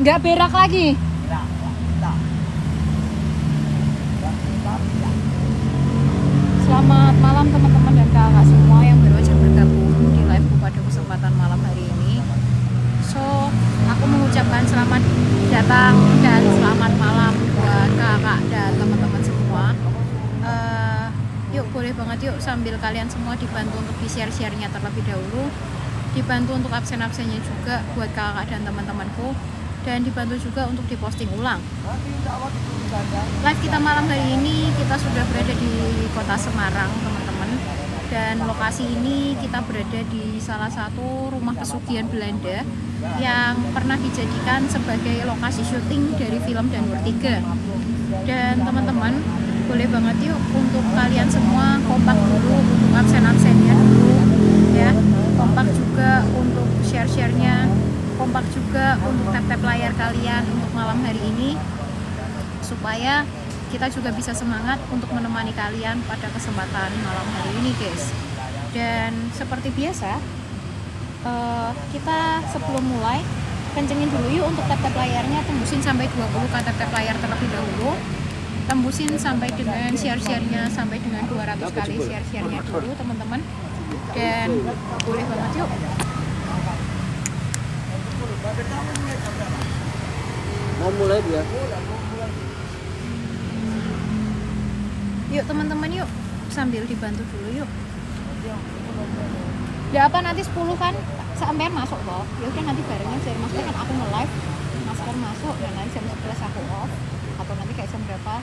Nggak berak lagi. Selamat malam teman-teman dan kakak semua yang baru aja bergabung di live pada kesempatan malam hari ini. So, aku mengucapkan selamat datang dan selamat malam buat kakak dan teman-teman semua. Yuk boleh banget yuk sambil kalian semua dibantu untuk di-share-share-nya terlebih dahulu, dibantu untuk absen-absennya juga buat kakak dan teman-temanku, dan dibantu juga untuk diposting ulang. Live kita malam hari ini kita sudah berada di kota Semarang teman-teman, dan lokasi ini kita berada di salah satu rumah pesugihan Belanda yang pernah dijadikan sebagai lokasi syuting dari film Danur 3. Dan teman-teman boleh banget yuk untuk kalian semua kompak dulu untuk absen-absennya dulu ya, kompak juga untuk share-share-nya, kompak juga untuk tap-tap layar kalian untuk malam hari ini, supaya kita juga bisa semangat untuk menemani kalian pada kesempatan malam hari ini guys. Dan seperti biasa kita sebelum mulai kencengin dulu yuk untuk tap-tap layarnya, tembusin sampai 20 ke tap-tap layar terlebih dahulu, tembusin sampai dengan share-share-nya sampai dengan 200 kali share-share-nya dulu teman-teman. Dan boleh banget yuk mau mulai dia. Yuk teman-teman yuk sambil dibantu dulu yuk. Ya apa nanti 10 kan sampai masuk loh. Ya udah nanti barengnya jadi maksudnya kan aku nge-live, masker masuk dan nanti jam 11 aku off, atau nanti kayak jam berapa.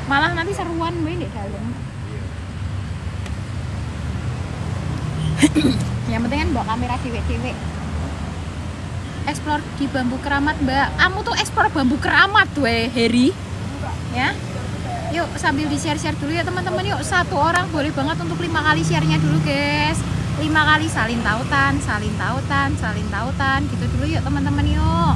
Malah nanti seruan gue di dalam. Yang penting kan bawa kamera cewek-cewek. Explore di bambu keramat mbak. Kamu tuh explore bambu keramat weh Harry. Ya. Yuk sambil di share-share dulu ya teman-teman. Yuk satu orang boleh banget untuk 5 kali share-nya dulu guys. 5 kali salin tautan, salin tautan, salin tautan. Gitu dulu yuk teman-teman yuk.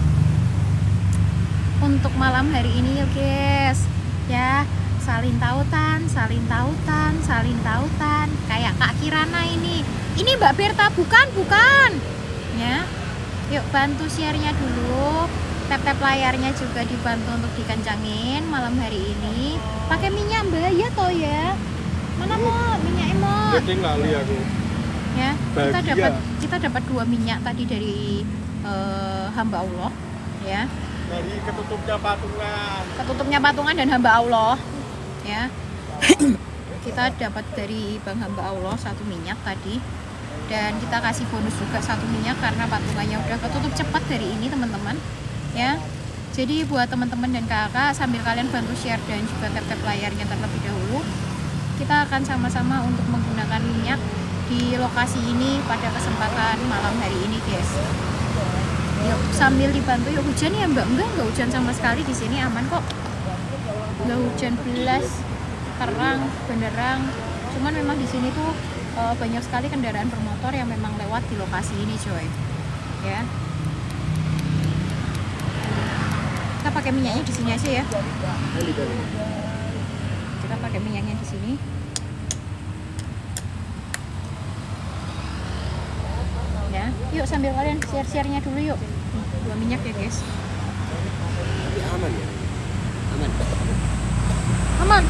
Untuk malam hari ini yuk guys. Ya, salin tautan, salin tautan, salin tautan. Kayak Kak Kirana ini. Ini Mbak Berta bukan? Ya. Yuk bantu share-nya dulu. Tap-tap layarnya juga dibantu untuk dikencangin malam hari ini. Pakai minyak mbak ya toh ya. Mana mau minyak emot? Jadi ngali aku. Ya, kita dapat 2 minyak tadi dari hamba Allah ya. Dari ketutupnya patungan. Ketutupnya patungan dan hamba Allah ya. Kita dapat dari Bang hamba Allah 1 minyak tadi. Dan kita kasih bonus juga 1 minyak karena patungannya udah ketutup cepat dari ini teman-teman ya. Jadi buat teman-teman dan kakak sambil kalian bantu share dan juga tap-tap layarnya terlebih dahulu, kita akan sama-sama untuk menggunakan minyak di lokasi ini pada kesempatan malam hari ini guys. Yuk sambil dibantu. Yuk hujan ya mbak? Enggak hujan sama sekali di sini, aman kok, nggak hujan belas, terang benderang. Cuman memang di sini tuh banyak sekali kendaraan bermotor yang memang lewat di lokasi ini coy ya. Kita pakai minyaknya di sini aja ya. Kita pakai minyaknya di sini. Ya, yuk sambil kalian share-share-nya dulu yuk. 2 minyak ya guys. Tapi aman ya? Aman. Aman.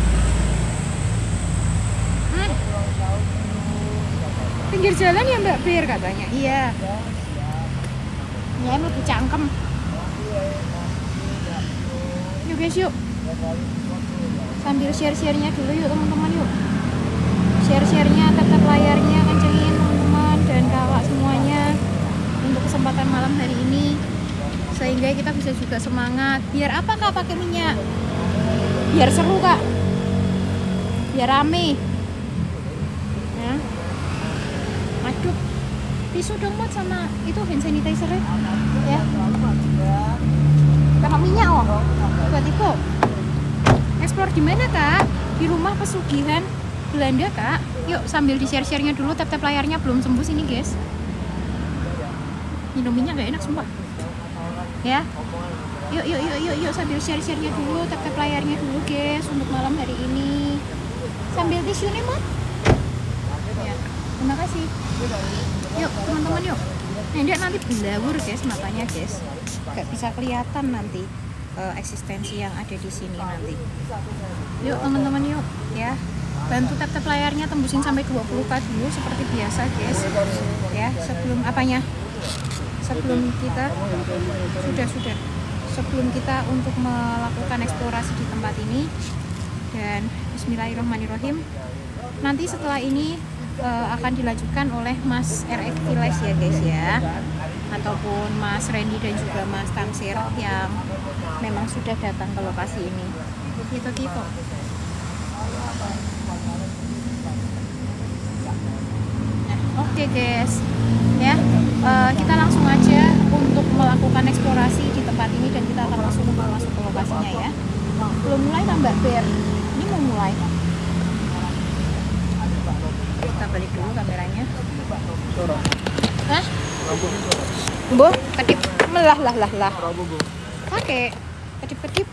Pinggir jalan ya Mbak Bir katanya. Iya. Ya lebih cangkem. Yuk guys yuk. Sambil share-share-nya dulu yuk teman-teman yuk. Share-share-nya, tap-tap layarnya kencengin teman-teman dan kakak semuanya untuk kesempatan malam hari ini, sehingga kita bisa juga semangat. Biar apa kak pakai minyak? Biar seru kak. Biar rame. Ya. Aduh, tisu dong buat sama itu hand sanitizer ya. Kena minyak oh. Tiba-tiba. Explore di mana kak? Di rumah pesugihan Belanda kak. Yuk sambil di share-share-nya dulu, tap-tap layarnya belum sembuh sini guys. Minum minyak gak enak sumpah. Ya. Yuk sambil share-share-nya dulu, tap-tap layarnya dulu guys untuk malam hari ini. Sambil tisu nih, Mat. Ya, terima kasih. Yuk, teman-teman yuk. Nanti belawur guys matanya guys. Gak bisa kelihatan nanti eksistensi yang ada di sini nanti. Yuk teman-teman yuk ya. Bantu tap-tap layarnya tembusin sampai 20k dulu seperti biasa guys. Ya, sebelum apanya? Sebelum kita sudah sebelum kita untuk melakukan eksplorasi di tempat ini. Dan bismillahirrahmanirrahim. Nanti setelah ini akan dilanjutkan oleh Mas RX Viles ya guys ya, ataupun Mas Randy dan juga Mas Tamsir yang memang sudah datang ke lokasi ini. Gitu. Nah, oke guys ya, kita langsung aja untuk melakukan eksplorasi di tempat ini dan kita akan langsung masuk ke lokasinya ya. Belum mulai Mbak Ber, ini mau mulai. Kita balik dulu kameranya. Hah? Boh, kedip melah. Pakai kedip.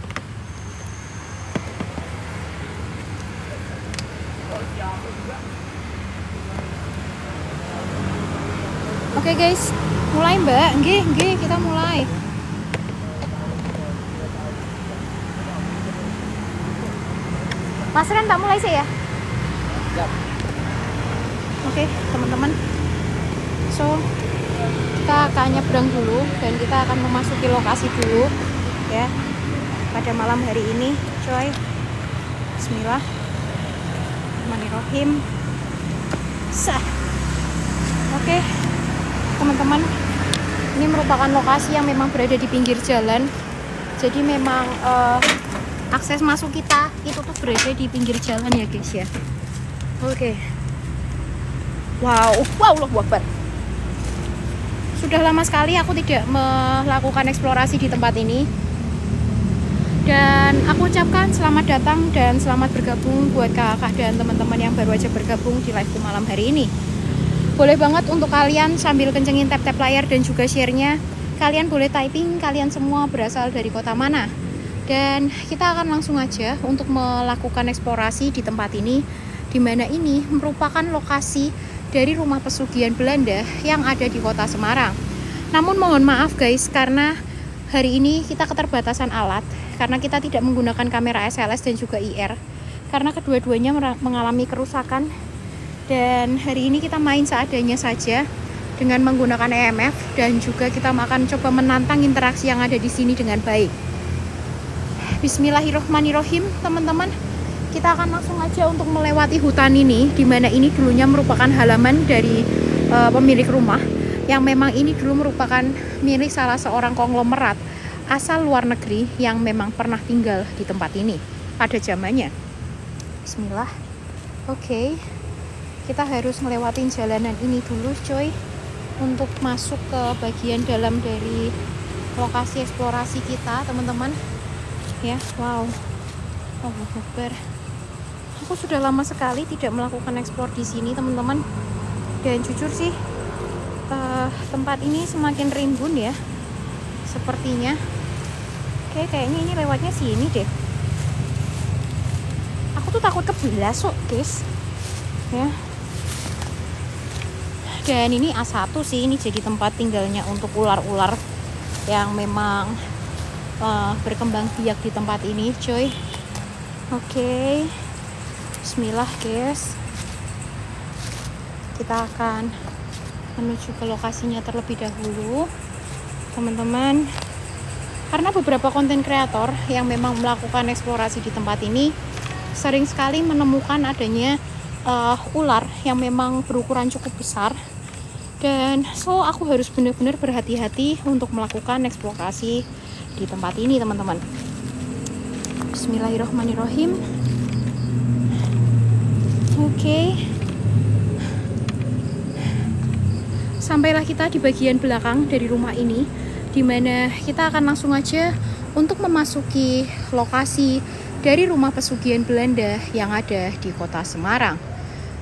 Oke guys, mulai Mbak. Nggih, kita mulai. Mas Ren tak mulai sih ya? Oke, teman-teman. So, kita akan nyebrang dulu dan kita akan memasuki lokasi dulu ya. Pada malam hari ini, coy. Bismillahirrahmanirrahim. Sah. Oke. Teman-teman, ini merupakan lokasi yang memang berada di pinggir jalan. Jadi memang akses masuk kita itu tuh berada di pinggir jalan ya guys ya. Oke. Wow, Allahu Akbar. Sudah lama sekali aku tidak melakukan eksplorasi di tempat ini. Dan aku ucapkan selamat datang dan selamat bergabung buat kakak dan teman-teman yang baru aja bergabung di live malam hari ini. Boleh banget untuk kalian sambil kencengin tap-tap layar dan juga share-nya. Kalian boleh typing kalian semua berasal dari kota mana. Dan kita akan langsung aja untuk melakukan eksplorasi di tempat ini, di mana ini merupakan lokasi dari rumah pesugihan Belanda yang ada di kota Semarang. Namun mohon maaf guys, karena hari ini kita keterbatasan alat, karena kita tidak menggunakan kamera SLS dan juga IR, karena kedua-duanya mengalami kerusakan. Dan hari ini kita main seadanya saja dengan menggunakan EMF, dan juga kita akan coba menantang interaksi yang ada di sini dengan baik. Bismillahirrahmanirrahim, teman-teman. Kita akan langsung aja untuk melewati hutan ini, di mana ini dulunya merupakan halaman dari pemilik rumah, yang memang ini dulu merupakan milik salah seorang konglomerat asal luar negeri yang memang pernah tinggal di tempat ini pada zamannya. Bismillah. Oke. Kita harus ngelewatin jalanan ini dulu coy, untuk masuk ke bagian dalam dari lokasi eksplorasi kita teman-teman ya. Wow, Allahu Akbar. Aku sudah lama sekali tidak melakukan eksplor di sini teman-teman, dan jujur sih tempat ini semakin rimbun ya sepertinya. Oke, kayaknya ini lewatnya sini deh. Aku tuh takut kebelah guys ya. Dan ini A1 sih, ini jadi tempat tinggalnya untuk ular-ular yang memang berkembang biak di tempat ini coy. Oke. Bismillah guys. Kita akan menuju ke lokasinya terlebih dahulu teman-teman, karena beberapa konten kreator yang memang melakukan eksplorasi di tempat ini sering sekali menemukan adanya ular yang memang berukuran cukup besar. Dan so aku harus benar-benar berhati-hati untuk melakukan eksplorasi di tempat ini teman-teman. Bismillahirrahmanirrahim. Oke. Sampailah kita di bagian belakang dari rumah ini, di mana kita akan langsung aja untuk memasuki lokasi dari rumah pesugihan Belanda yang ada di kota Semarang.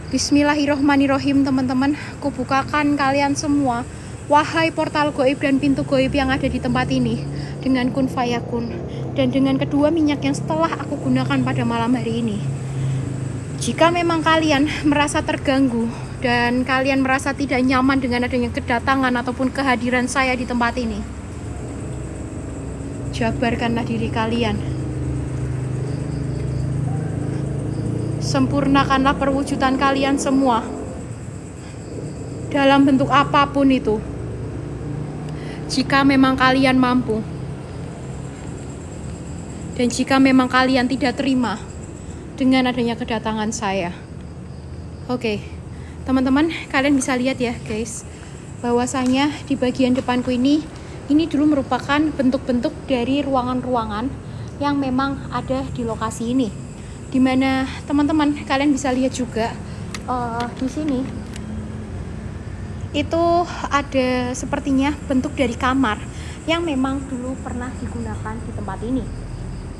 Bismillahirrahmanirrahim teman-teman. Kubukakan kalian semua, wahai portal goib dan pintu goib yang ada di tempat ini, dengan kun fayakun, dan dengan kedua minyak yang setelah aku gunakan pada malam hari ini. Jika memang kalian merasa terganggu dan kalian merasa tidak nyaman dengan adanya kedatangan ataupun kehadiran saya di tempat ini, jabarkanlah diri kalian. Sempurnakanlah perwujudan kalian semua dalam bentuk apapun itu. Jika memang kalian mampu, dan jika memang kalian tidak terima dengan adanya kedatangan saya. Oke, teman-teman, kalian bisa lihat ya guys, bahwasanya di bagian depanku ini dulu merupakan bentuk-bentuk dari ruangan-ruangan yang memang ada di lokasi ini. Dimana teman-teman kalian bisa lihat juga di sini itu ada sepertinya bentuk dari kamar yang memang dulu pernah digunakan di tempat ini.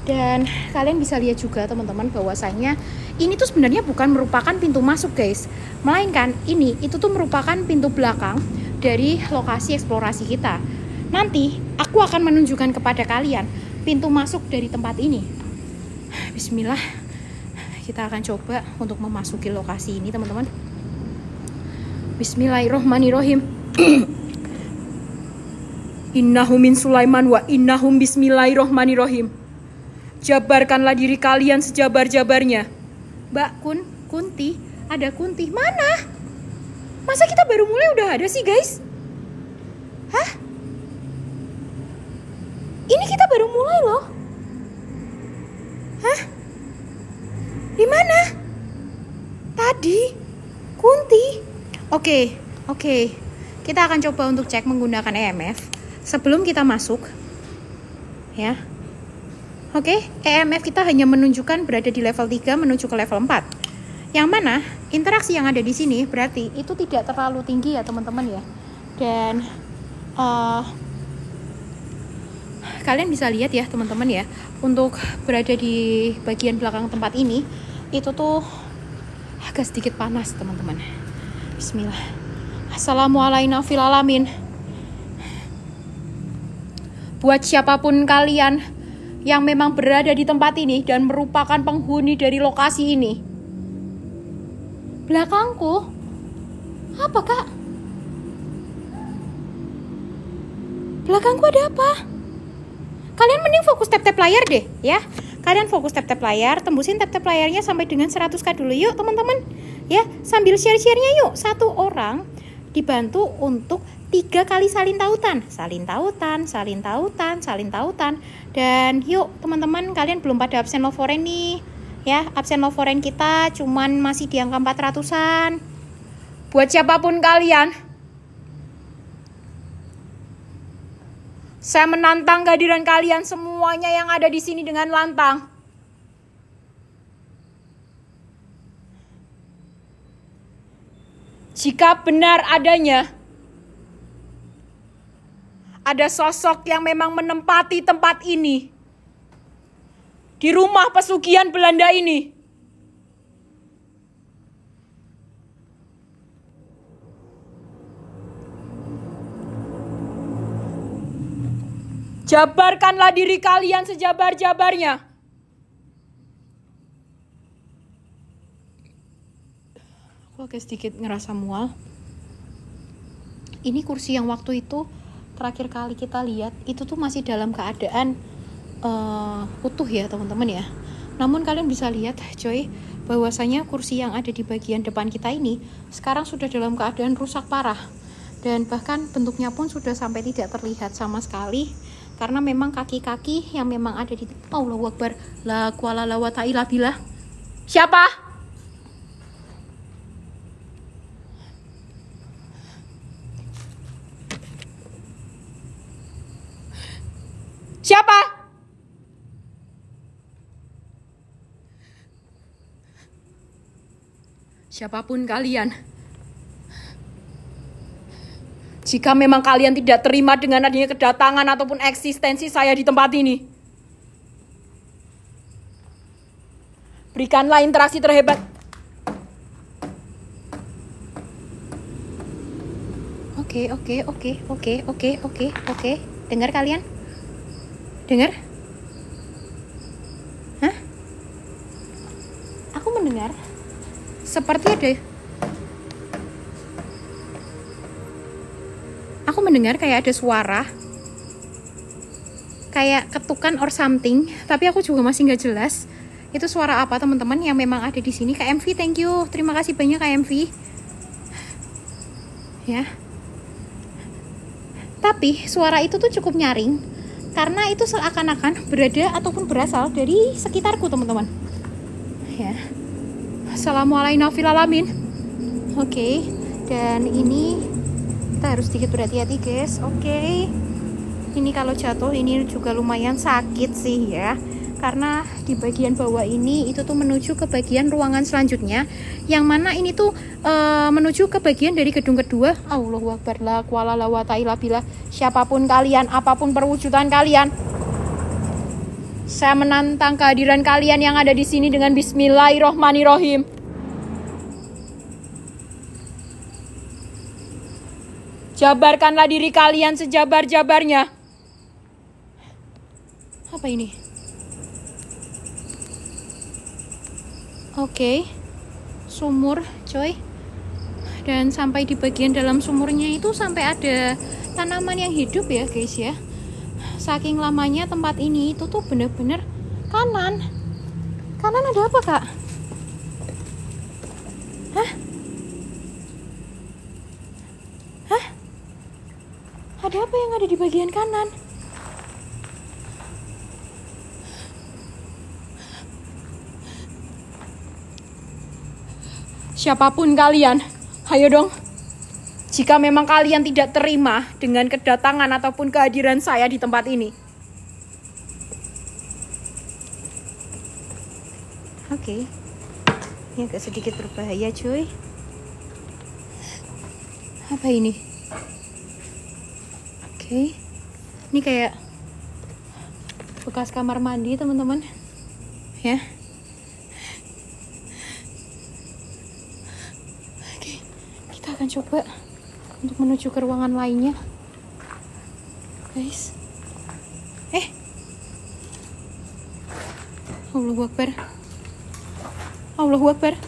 Dan kalian bisa lihat juga teman-teman bahwasanya ini tuh sebenarnya bukan merupakan pintu masuk guys, melainkan itu tuh merupakan pintu belakang dari lokasi eksplorasi kita. Nanti aku akan menunjukkan kepada kalian pintu masuk dari tempat ini. Bismillah, kita akan coba untuk memasuki lokasi ini teman-teman. Bismillahirrohmanirrohim. Innahu min Sulaiman wa innahum bismillahirrohmanirrohim. Jabarkanlah diri kalian sejabar-jabarnya. Mbak Kunti, ada Kunti. Mana? Masa kita baru mulai udah ada sih guys? Hah? Ini kita baru mulai loh. Hah? Di mana? Tadi Kunti. Oke. Kita akan coba untuk cek menggunakan EMF sebelum kita masuk. Ya. Oke, EMF kita hanya menunjukkan berada di level 3 menuju ke level 4. Yang mana interaksi yang ada di sini berarti itu tidak terlalu tinggi ya teman-teman ya. Dan kalian bisa lihat ya teman-teman ya, untuk berada di bagian belakang tempat ini itu tuh agak sedikit panas teman-teman. Bismillah. Assalamualaikum fil alamin. Buat siapapun kalian yang memang berada di tempat ini dan merupakan penghuni dari lokasi ini. Belakangku? Apa kak? Belakangku ada apa? Kalian mending fokus tap-tap layar deh ya. Kalian fokus tap-tap layar, tembusin tap-tap layarnya sampai dengan 100k dulu yuk teman-teman. Ya, sambil share-share-nya yuk. Satu orang dibantu untuk 3 kali salin tautan. Dan yuk teman-teman, kalian belum pada absen loforen nih. Ya, absen loforen kita cuman masih di angka 400-an. Buat siapapun kalian, saya menantang kehadiran kalian semuanya yang ada di sini dengan lantang. Jika benar adanya ada sosok yang memang menempati tempat ini, di rumah pesugihan Belanda ini, jabarkanlah diri kalian sejabar-jabarnya. Aku agak sedikit ngerasa mual. Ini kursi yang waktu itu terakhir kali kita lihat itu tuh masih dalam keadaan utuh ya teman-teman ya. Namun kalian bisa lihat coy, bahwasanya kursi yang ada di bagian depan kita ini sekarang sudah dalam keadaan rusak parah. Dan bahkan bentuknya pun sudah sampai tidak terlihat sama sekali. Karena memang kaki-kaki yang memang ada di Allahu Akbar, la quwwata illa billah. Siapa? Siapa? Siapapun kalian, jika memang kalian tidak terima dengan adanya kedatangan ataupun eksistensi saya di tempat ini, berikanlah interaksi terhebat. Oke. Dengar kalian? Dengar? Hah? Aku mendengar seperti ada. Aku mendengar kayak ada suara, kayak ketukan or something, tapi aku juga masih nggak jelas itu suara apa teman-teman yang memang ada di sini. Kak MV, thank you, terima kasih banyak Kak MV. Ya. Tapi suara itu tuh cukup nyaring karena itu seakan-akan berada ataupun berasal dari sekitarku teman-teman. Ya. Assalamualaikum warahmatullahi wabarakatuh. Oke, dan ini kita harus sedikit berhati-hati guys. Oke. Ini kalau jatuh ini juga lumayan sakit sih ya. Karena di bagian bawah ini itu tuh menuju ke bagian ruangan selanjutnya, yang mana ini tuh menuju ke bagian dari gedung kedua. Allahu Akbar, la quwwata la quwwata illa billah. Siapapun kalian, apapun perwujudan kalian, saya menantang kehadiran kalian yang ada di sini dengan Bismillahirrohmanirrohim. Jabarkanlah diri kalian sejabar-jabarnya. Apa ini? Oke, sumur coy. Dan sampai di bagian dalam sumurnya itu sampai ada tanaman yang hidup ya guys ya. Saking lamanya tempat ini itu tuh bener-bener kanan. Kanan ada apa kak? Hah? Hah? Ada apa yang ada di bagian kanan? Siapapun kalian, ayo dong. Jika memang kalian tidak terima dengan kedatangan ataupun kehadiran saya di tempat ini. Oke. Ini agak sedikit berbahaya cuy. Apa ini? Oke. Ini kayak bekas kamar mandi teman-teman. Ya. Akan coba untuk menuju ke ruangan lainnya guys. Allahu Akbar, Allahu Akbar.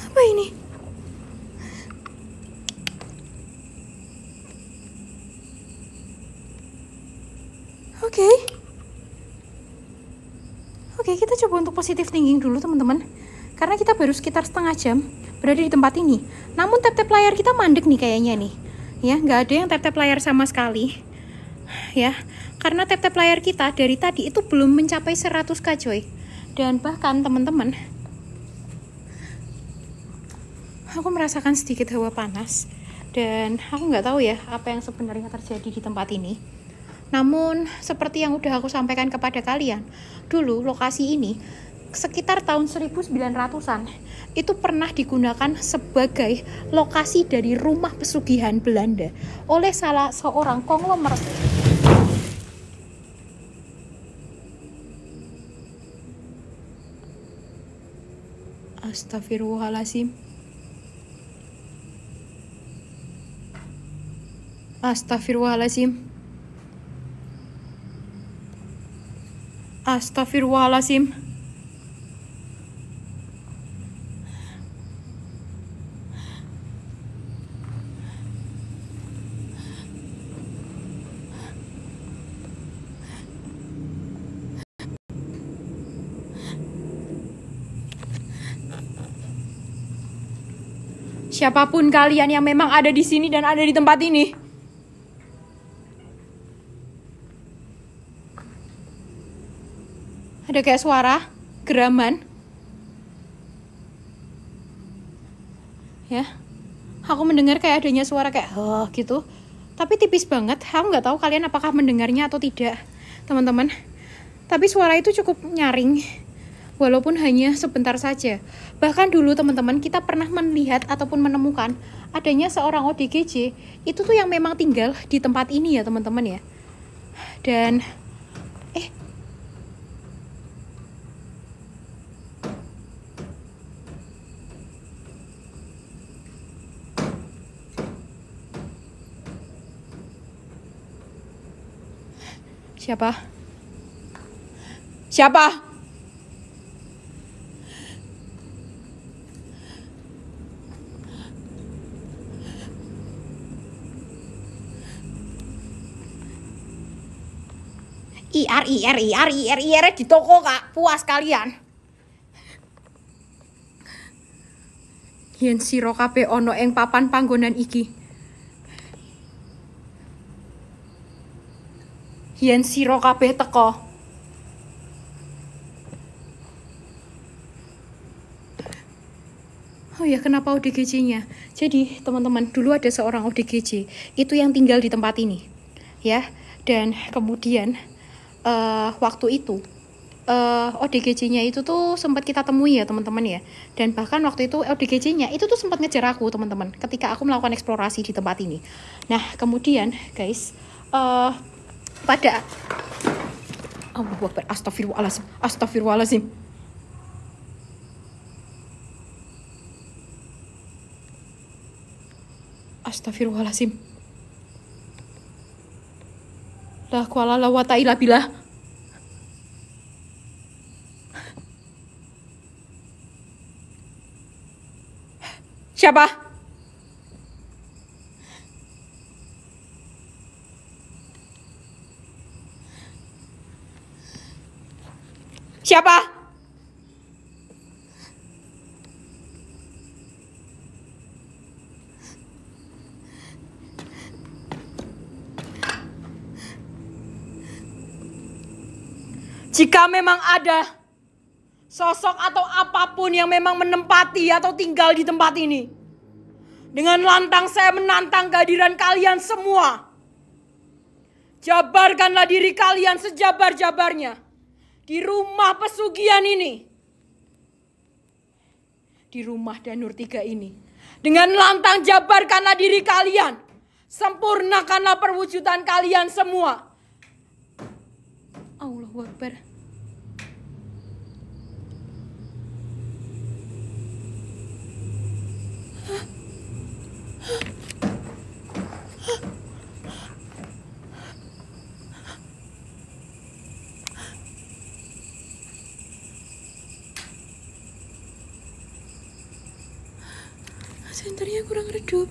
Apa ini? Oke, kita coba untuk positive thinking dulu teman-teman. Karena kita baru sekitar setengah jam berada di tempat ini. Namun tap-tap layar kita mandek nih kayaknya nih. Ya, nggak ada yang tap-tap layar sama sekali. Ya, karena tap-tap layar kita dari tadi itu belum mencapai 100k coy. Dan bahkan teman-teman, aku merasakan sedikit hawa panas. Dan aku nggak tahu ya apa yang sebenarnya terjadi di tempat ini. Namun seperti yang udah aku sampaikan kepada kalian, dulu lokasi ini sekitar tahun 1900-an itu pernah digunakan sebagai lokasi dari rumah pesugihan Belanda oleh salah seorang konglomerat. Astagfirullahaladzim. Astagfirullahaladzim. Astagfirullahaladzim. Siapapun kalian yang memang ada di sini dan ada di tempat ini, ada kayak suara geraman. Ya, aku mendengar kayak adanya suara kayak gitu, tapi tipis banget. Aku nggak tahu kalian apakah mendengarnya atau tidak, teman-teman. Tapi suara itu cukup nyaring, walaupun hanya sebentar saja. Bahkan dulu teman-teman kita pernah melihat ataupun menemukan adanya seorang ODGJ itu tuh yang memang tinggal di tempat ini ya teman-teman ya. Dan siapa? IR di toko kak, puas kalian. Yen sira kabeh ana ing papan panggonan iki. Yen sira kabeh teka. Oh ya, kenapa ODGJ-nya? Jadi, teman-teman, dulu ada seorang ODGJ itu yang tinggal di tempat ini. Ya, dan kemudian waktu itu ODGJ-nya itu tuh sempat kita temui ya, teman-teman ya. Dan bahkan waktu itu ODGJ-nya itu tuh sempat ngejar aku, teman-teman, ketika aku melakukan eksplorasi di tempat ini. Nah, kemudian, guys, pada Allahu Akbar, astagfirullahaladzim. Astagfirullahaladzim. La kuala la wa ta'ila billah. Siapa? Siapa? Jika memang ada sosok atau apapun yang memang menempati atau tinggal di tempat ini, dengan lantang saya menantang kehadiran kalian semua. Jabarkanlah diri kalian sejabar-jabarnya di rumah pesugihan ini, di rumah Danur 3 ini. Dengan lantang jabarkanlah diri kalian, sempurnakanlah perwujudan kalian semua. Allahu Akbar. Senternya kurang redup.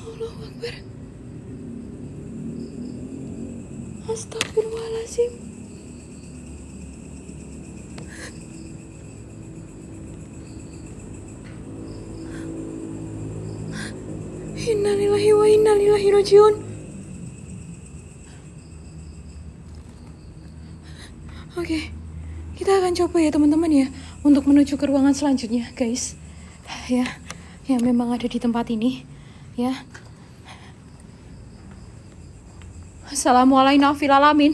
Allahu Akbar. Astagfirullahaladzim. Innalillahi wa inna ilaihi rajiun. Oke, kita akan coba ya teman-teman ya untuk menuju ke ruangan selanjutnya, guys. Ya, yang memang ada di tempat ini, ya. Assalamualaikum fil alamin.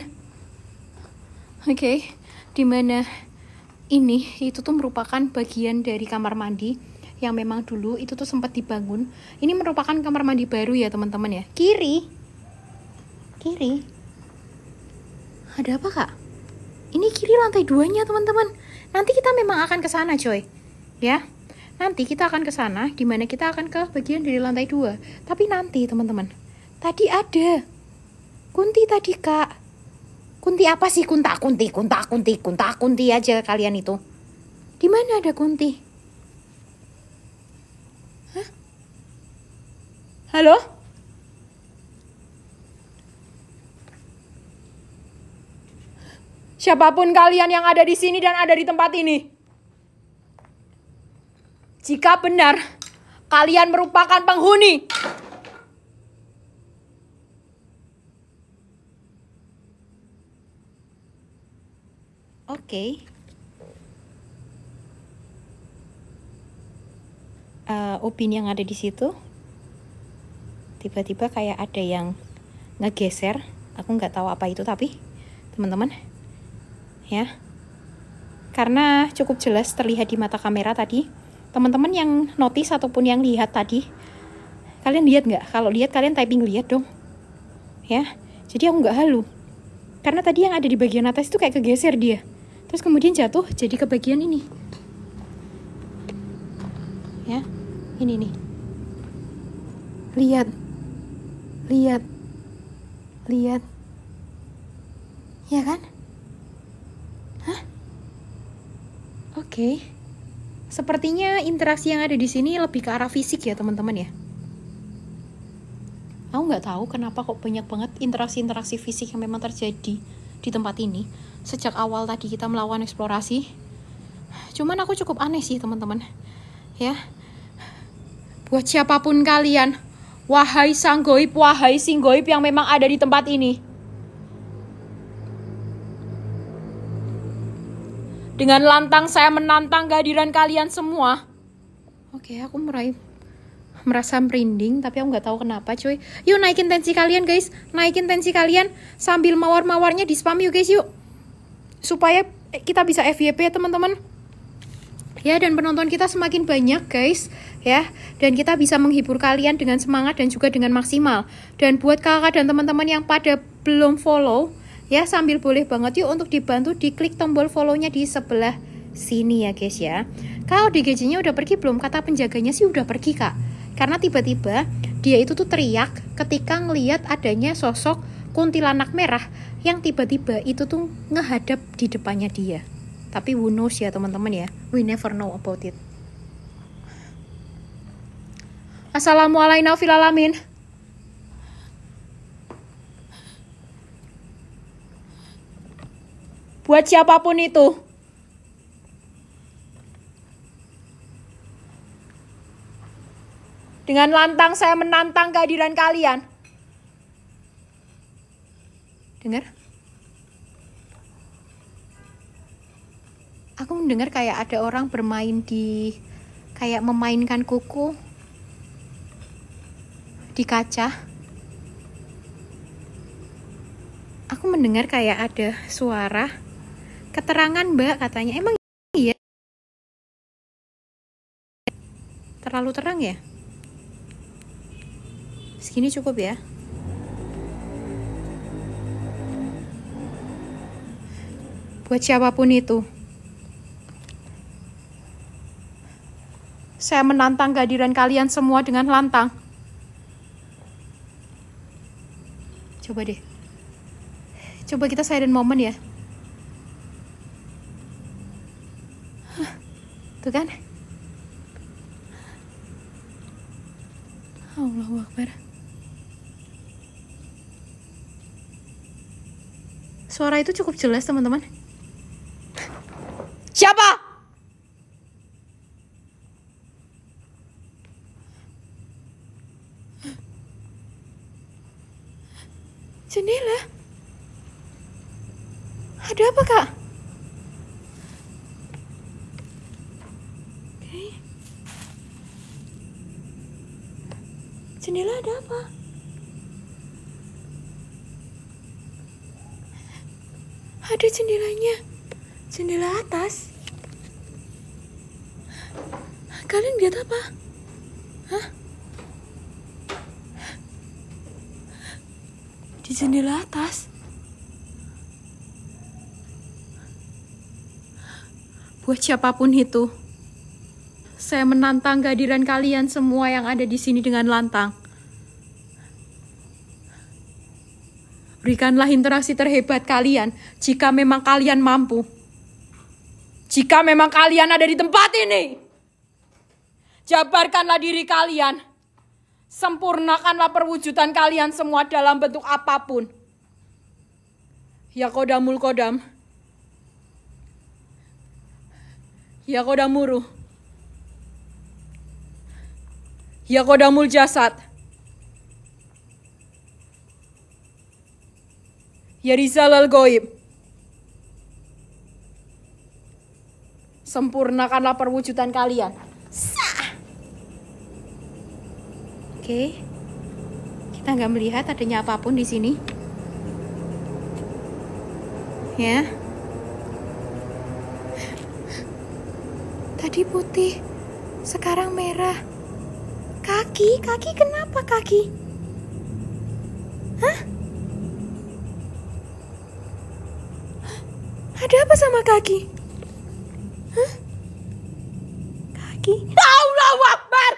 Oke, dimana ini itu tuh merupakan bagian dari kamar mandi yang memang dulu itu tuh sempat dibangun. Ini merupakan kamar mandi baru ya teman-teman ya. Kiri. Ada apa kak? Ini kiri lantai 2-nya teman-teman. Nanti kita memang akan ke sana coy. Ya. Nanti kita akan ke sana, dimana kita akan ke bagian dari lantai 2. Tapi nanti teman-teman, tadi ada Kunti tadi kak. Kunti apa sih? Kunta kunti aja kalian itu. Di mana ada Kunti? Hah? Halo? Siapapun kalian yang ada di sini dan ada di tempat ini, jika benar kalian merupakan penghuni Upin yang ada di situ, tiba-tiba kayak ada yang ngegeser. Aku nggak tahu apa itu, tapi teman-teman ya, karena cukup jelas terlihat di mata kamera tadi. Teman-teman yang notice ataupun yang lihat tadi, kalian lihat nggak? Kalau lihat kalian typing lihat dong ya. Jadi aku nggak halu, karena tadi yang ada di bagian atas itu kayak kegeser dia, terus kemudian jatuh jadi ke bagian ini ya. Ini nih, lihat ya kan? Hah? Oke. Sepertinya interaksi yang ada di sini lebih ke arah fisik ya teman-teman ya. Aku nggak tahu kenapa kok banyak banget interaksi-interaksi fisik yang memang terjadi di tempat ini sejak awal tadi kita melakukan eksplorasi. Cuman aku cukup aneh sih teman-teman ya. Buat siapapun kalian, wahai sang goib, wahai sing goib yang memang ada di tempat ini, dengan lantang saya menantang kehadiran kalian semua. Oke, aku merasa merinding, tapi aku nggak tahu kenapa cuy. Yuk naikin tensi kalian guys, naikin tensi kalian sambil mawar-mawarnya di spam yuk guys yuk, supaya kita bisa FYP ya teman-teman ya, dan penonton kita semakin banyak guys ya, dan kita bisa menghibur kalian dengan semangat dan juga dengan maksimal. Dan buat kakak dan teman-teman yang pada belum follow ya, sambil boleh banget yuk untuk dibantu diklik tombol follow-nya di sebelah sini ya guys ya. Kalau DGJ-nya udah pergi belum? Kata penjaganya sih udah pergi kak, karena tiba-tiba dia itu tuh teriak ketika ngelihat adanya sosok kuntilanak merah yang tiba-tiba itu tuh ngehadap di depannya dia. Tapi who knows ya teman-teman ya, we never know about it. Assalamualaikum warahmatullahi wabarakatuh. Buat siapapun itu, dengan lantang saya menantang kehadiran kalian. Dengar? Aku mendengar kayak ada orang bermain di, kayak memainkan kuku di kaca. Aku mendengar kayak ada suara, keterangan mbak katanya. Emang iya? Terlalu terang ya? Segini cukup ya? Buat siapapun itu, saya menantang kehadiran kalian semua dengan lantang. Coba deh. Coba kita silent moment ya. Tuh kan? Allahu Akbar. Suara itu cukup jelas teman-teman. Siapa? Jendela? Ada apa kak? Oke. Jendela ada apa? Ada jendelanya, jendela atas. Kalian lihat apa? Hah? Di jendela atas. Buat siapapun itu, saya menantang kehadiran kalian semua yang ada di sini dengan lantang. Berikanlah interaksi terhebat kalian jika memang kalian mampu. Jika memang kalian ada di tempat ini, jabarkanlah diri kalian. Sempurnakanlah perwujudan kalian semua dalam bentuk apapun. Ya Qodamul Qodam, ya Qodamuru, ya Qodamul Jasad, ya Rizal Al-Ghaib. Sempurnakanlah perwujudan kalian. Oke. Kita nggak melihat adanya apapun di sini. Ya. Tadi putih, sekarang merah. Kaki kenapa kaki? Hah? Ada apa sama kaki? Hah? Kaki? Allahu Akbar!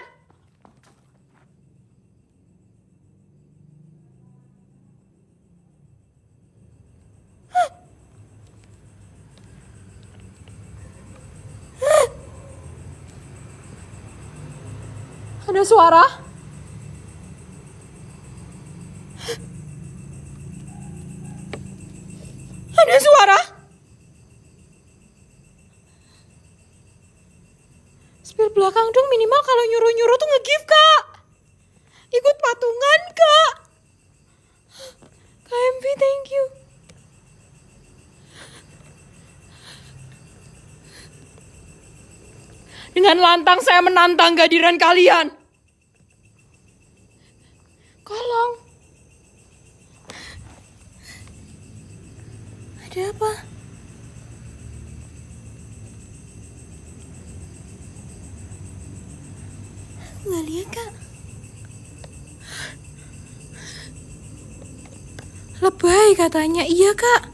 Ada suara? Ada suara? Spill belakang dong, minimal kalau nyuruh-nyuruh tuh nge-give, Kak. Ikut patungan, Kak. KMV, thank you. Dengan lantang saya menantang kehadiran kalian. Kolong. Ada apa? Nggak lihat, Kak. Lebay katanya. Iya, Kak.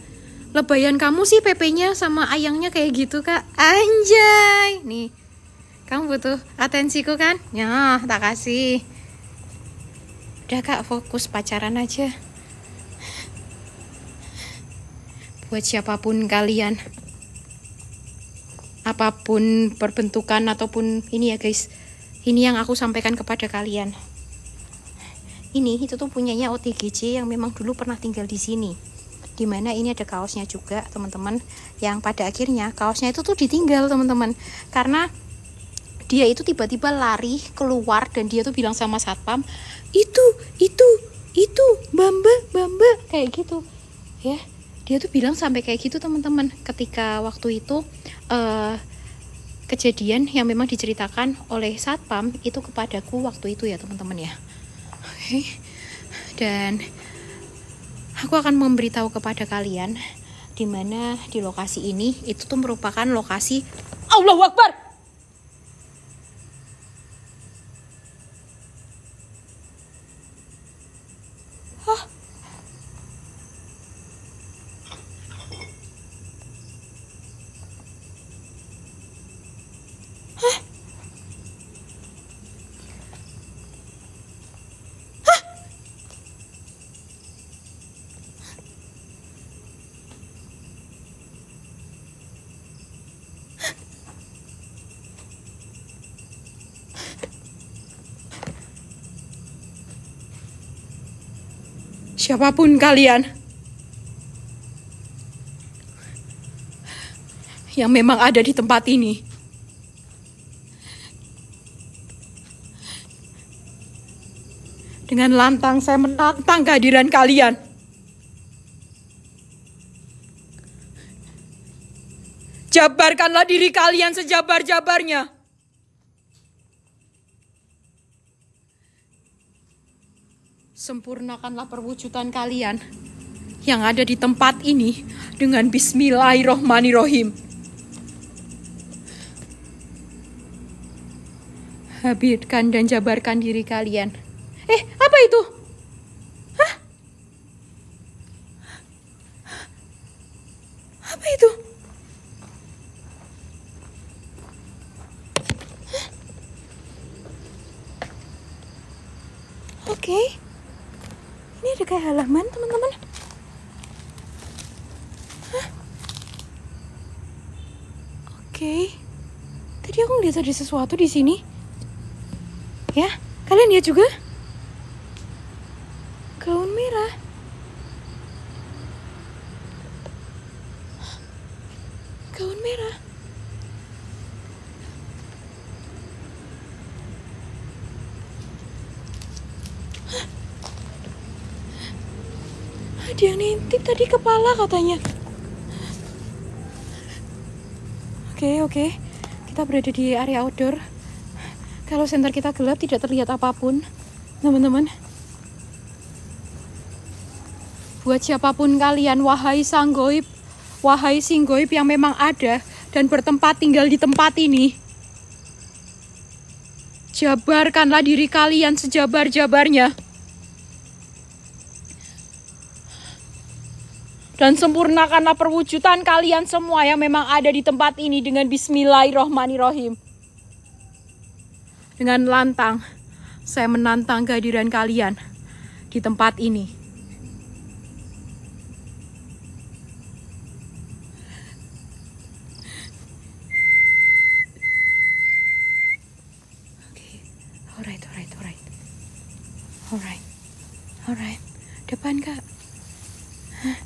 Lebayan kamu sih PP-nya sama ayangnya kayak gitu, Kak. Anjay. Nih. Kamu butuh atensiku kan? Ya, tak kasih. Udah, Kak, fokus pacaran aja. Buat siapapun kalian, apapun perbentukan ataupun ini ya guys, ini yang aku sampaikan kepada kalian. Ini itu tuh punyanya OTGJ yang memang dulu pernah tinggal di sini. Dimana ini ada kaosnya juga, teman-teman. Yang pada akhirnya kaosnya itu tuh ditinggal, teman-teman. Karena dia itu tiba-tiba lari keluar dan dia tuh bilang sama satpam, itu, Bamba, kayak gitu. Ya, dia tuh bilang sampai kayak gitu, teman-teman. Ketika waktu itu kejadian yang memang diceritakan oleh satpam itu kepadaku waktu itu ya, teman-teman ya. Oke. Dan aku akan memberitahu kepada kalian di mana di lokasi ini itu tuh merupakan lokasi Allahu Akbar. Siapapun kalian yang memang ada di tempat ini, dengan lantang saya menantang kehadiran kalian. Jabarkanlah diri kalian sejabar-jabarnya. Sempurnakanlah perwujudan kalian yang ada di tempat ini dengan Bismillahirrohmanirrohim. Habiskan dan jabarkan diri kalian. Apa itu? Hah? Apa itu? Hah? Oke. Ini ada kayak halaman, teman-teman. Oke. Tadi aku ngeliat ada sesuatu di sini. Ya, kalian lihat juga? Gaun merah. Gaun merah. Ada yang nintip tadi kepala katanya. Oke. Kita berada di area outdoor. Kalau senter kita gelap tidak terlihat apapun, teman-teman. Buat siapapun kalian, wahai sang goib, wahai sing goib yang memang ada dan bertempat tinggal di tempat ini, jabarkanlah diri kalian sejabar-jabarnya. Dan sempurnakanlah perwujudan kalian semua yang memang ada di tempat ini dengan bismillahirrohmanirrohim. Dengan lantang, saya menantang kehadiran kalian di tempat ini. Oke, alright. Depan, Kak. Hah?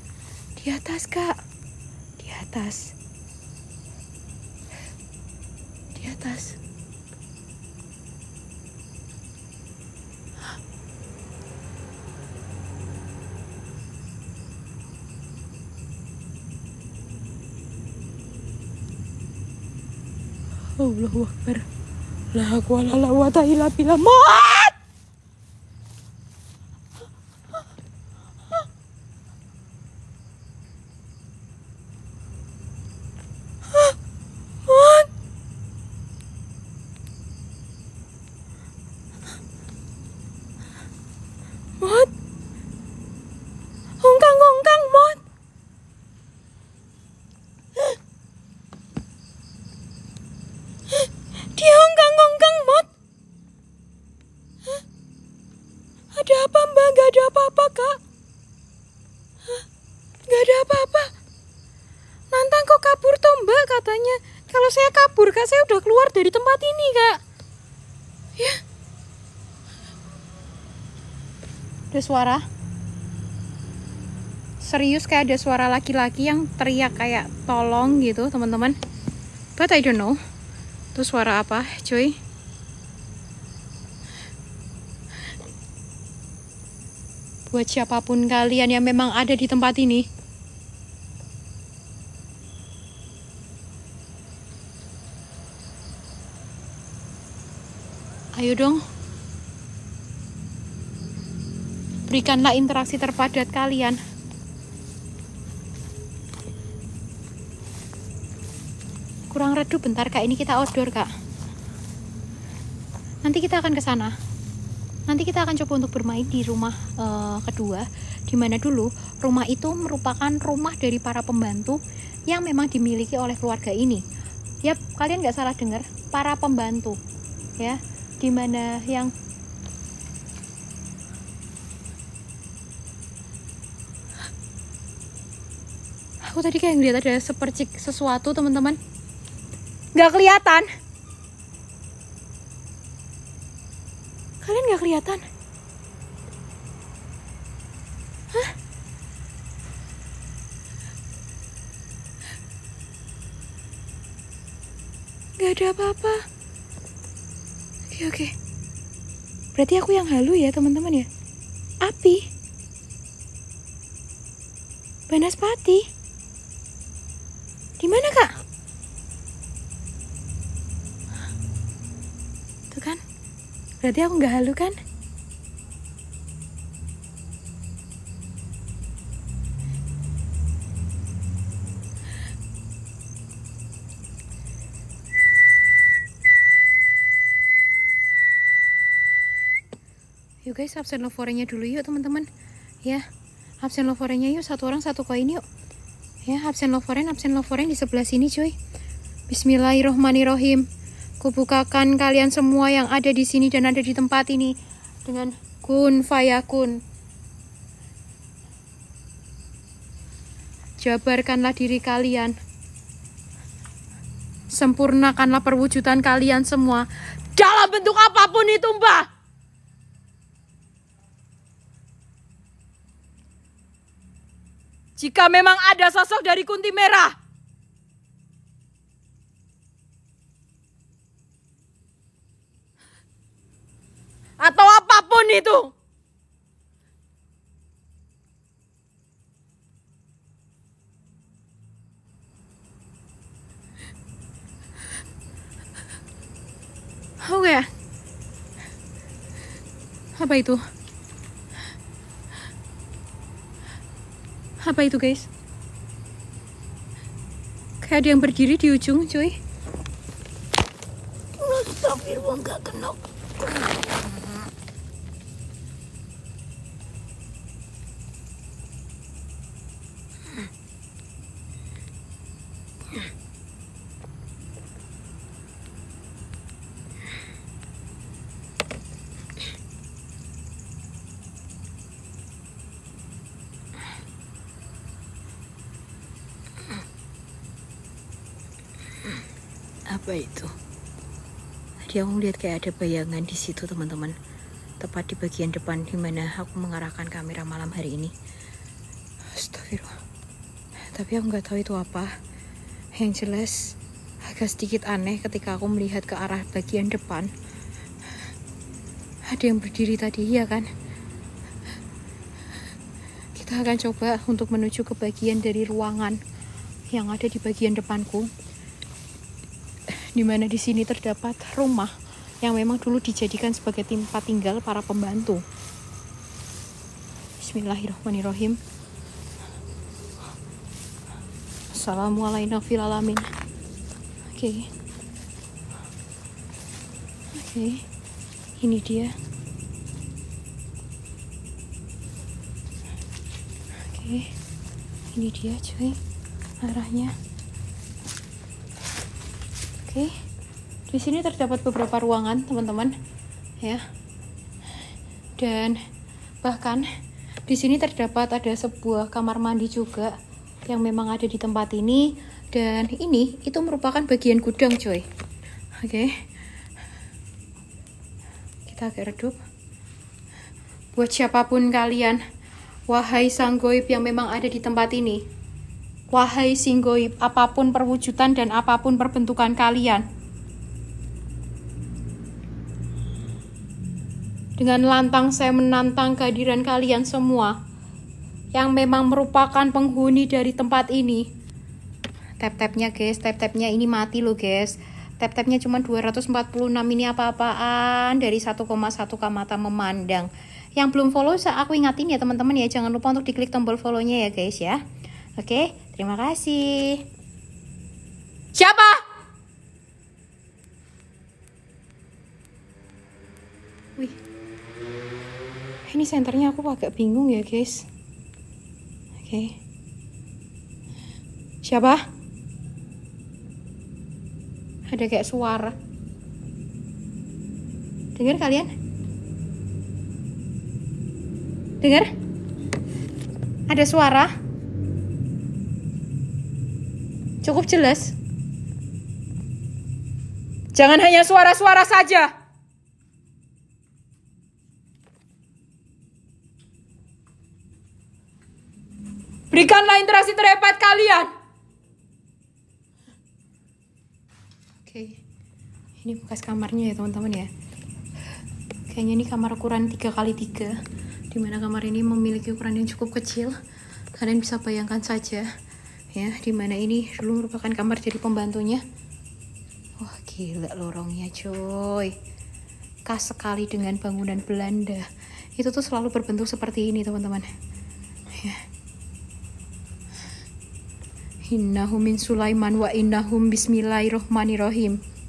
Di atas, Kak. Di atas. Di atas. Allahu Akbar. La hawla wala quwata illa billah. Mat! Mot. Hongkang, Mot. Dia hongkang, Mot. Ada apa, Mbak? Gak ada apa-apa, Kak. Gak ada apa-apa. Nantang kok kabur toh, Mbak, katanya. Kalau saya kabur, Kak, saya udah keluar dari tempat ini, Kak. Ya. Ada suara. Serius kayak ada suara laki-laki yang teriak kayak tolong gitu, teman-teman. But I don't know. Itu suara apa, cuy? Buat siapapun kalian yang memang ada di tempat ini, ayo dong, berikanlah interaksi terpadat kalian. Kurang redup bentar, Kak. Ini kita outdoor, Kak. Nanti kita akan ke sana. Nanti kita akan coba untuk bermain di rumah kedua, dimana dulu rumah itu merupakan rumah dari para pembantu yang memang dimiliki oleh keluarga ini. Yap, kalian nggak salah dengar, para pembantu, ya, dimana yang aku tadi kayak ngeliat ada sepercik sesuatu, teman-teman. Nggak kelihatan. Kalian nggak kelihatan? Hah? Nggak ada apa-apa. Oke. Berarti aku yang halu ya, teman-teman ya. Api. Banaspati. Di mana, Kak? Tuh kan? Berarti aku nggak halu kan? Yuk guys, absen lovorenya dulu yuk, teman-teman. Ya, absen lovorenya yuk, satu orang satu koin yuk. Ya, absen lovoren di sebelah sini, cuy. Bismillahirrohmanirrohim. Kubukakan kalian semua yang ada di sini dan ada di tempat ini dengan kun fayakun. Jabarkanlah diri kalian. Sempurnakanlah perwujudan kalian semua dalam bentuk apapun itu, Mbak. Jika memang ada sosok dari Kunti Merah, atau apapun itu, oke. Apa itu? Apa itu guys? Kayak ada yang berdiri di ujung cuy. Astagfirullah, nggak kena. Apa itu? Tadi aku lihat kayak ada bayangan di situ teman-teman, tepat di bagian depan dimana aku mengarahkan kamera malam hari ini. Astagfirullah. Tapi aku nggak tahu itu apa. Yang jelas agak sedikit aneh ketika aku melihat ke arah bagian depan. Ada yang berdiri tadi, ya kan? Kita akan coba untuk menuju ke bagian dari ruangan yang ada di bagian depanku, di mana di sini terdapat rumah yang memang dulu dijadikan sebagai tempat tinggal para pembantu. Bismillahirrahmanirrahim. Assalamualaikum fil alamin. Oke. Ini dia. Ini dia cuy, arahnya. Di sini terdapat beberapa ruangan teman-teman, ya. Dan bahkan di sini terdapat ada sebuah kamar mandi juga yang memang ada di tempat ini. Dan ini itu merupakan bagian gudang cuy. Kita agak redup. Buat siapapun kalian, wahai sang goib yang memang ada di tempat ini, wahai sing goib, apapun perwujudan dan apapun perbentukan kalian, dengan lantang saya menantang kehadiran kalian semua yang memang merupakan penghuni dari tempat ini. Tap-tapnya guys, tap-tapnya ini mati loh guys. Tap-tapnya cuma 246, ini apa-apaan dari 1,1 mata memandang. Yang belum follow, aku ingatin ya teman-teman ya, jangan lupa untuk diklik tombol follow-nya ya guys ya. Oke, terima kasih. Siapa? Wih, ini senternya aku agak bingung ya guys. Siapa? Ada kayak suara. Dengar kalian? Dengar? Ada suara? Cukup jelas. Jangan hanya suara-suara saja. Berikanlah interaksi terhebat kalian. Ini bekas kamarnya ya teman-teman ya. Kayaknya ini kamar ukuran 3x3, dimana kamar ini memiliki ukuran yang cukup kecil. Kalian bisa bayangkan saja ya, dimana ini dulu merupakan kamar dari pembantunya. Wah gila lorongnya coy, khas sekali dengan bangunan Belanda. Itu tuh selalu berbentuk seperti ini teman-teman ya. Innahum min Sulaiman wa innahum bismillahirrohmanirrohim.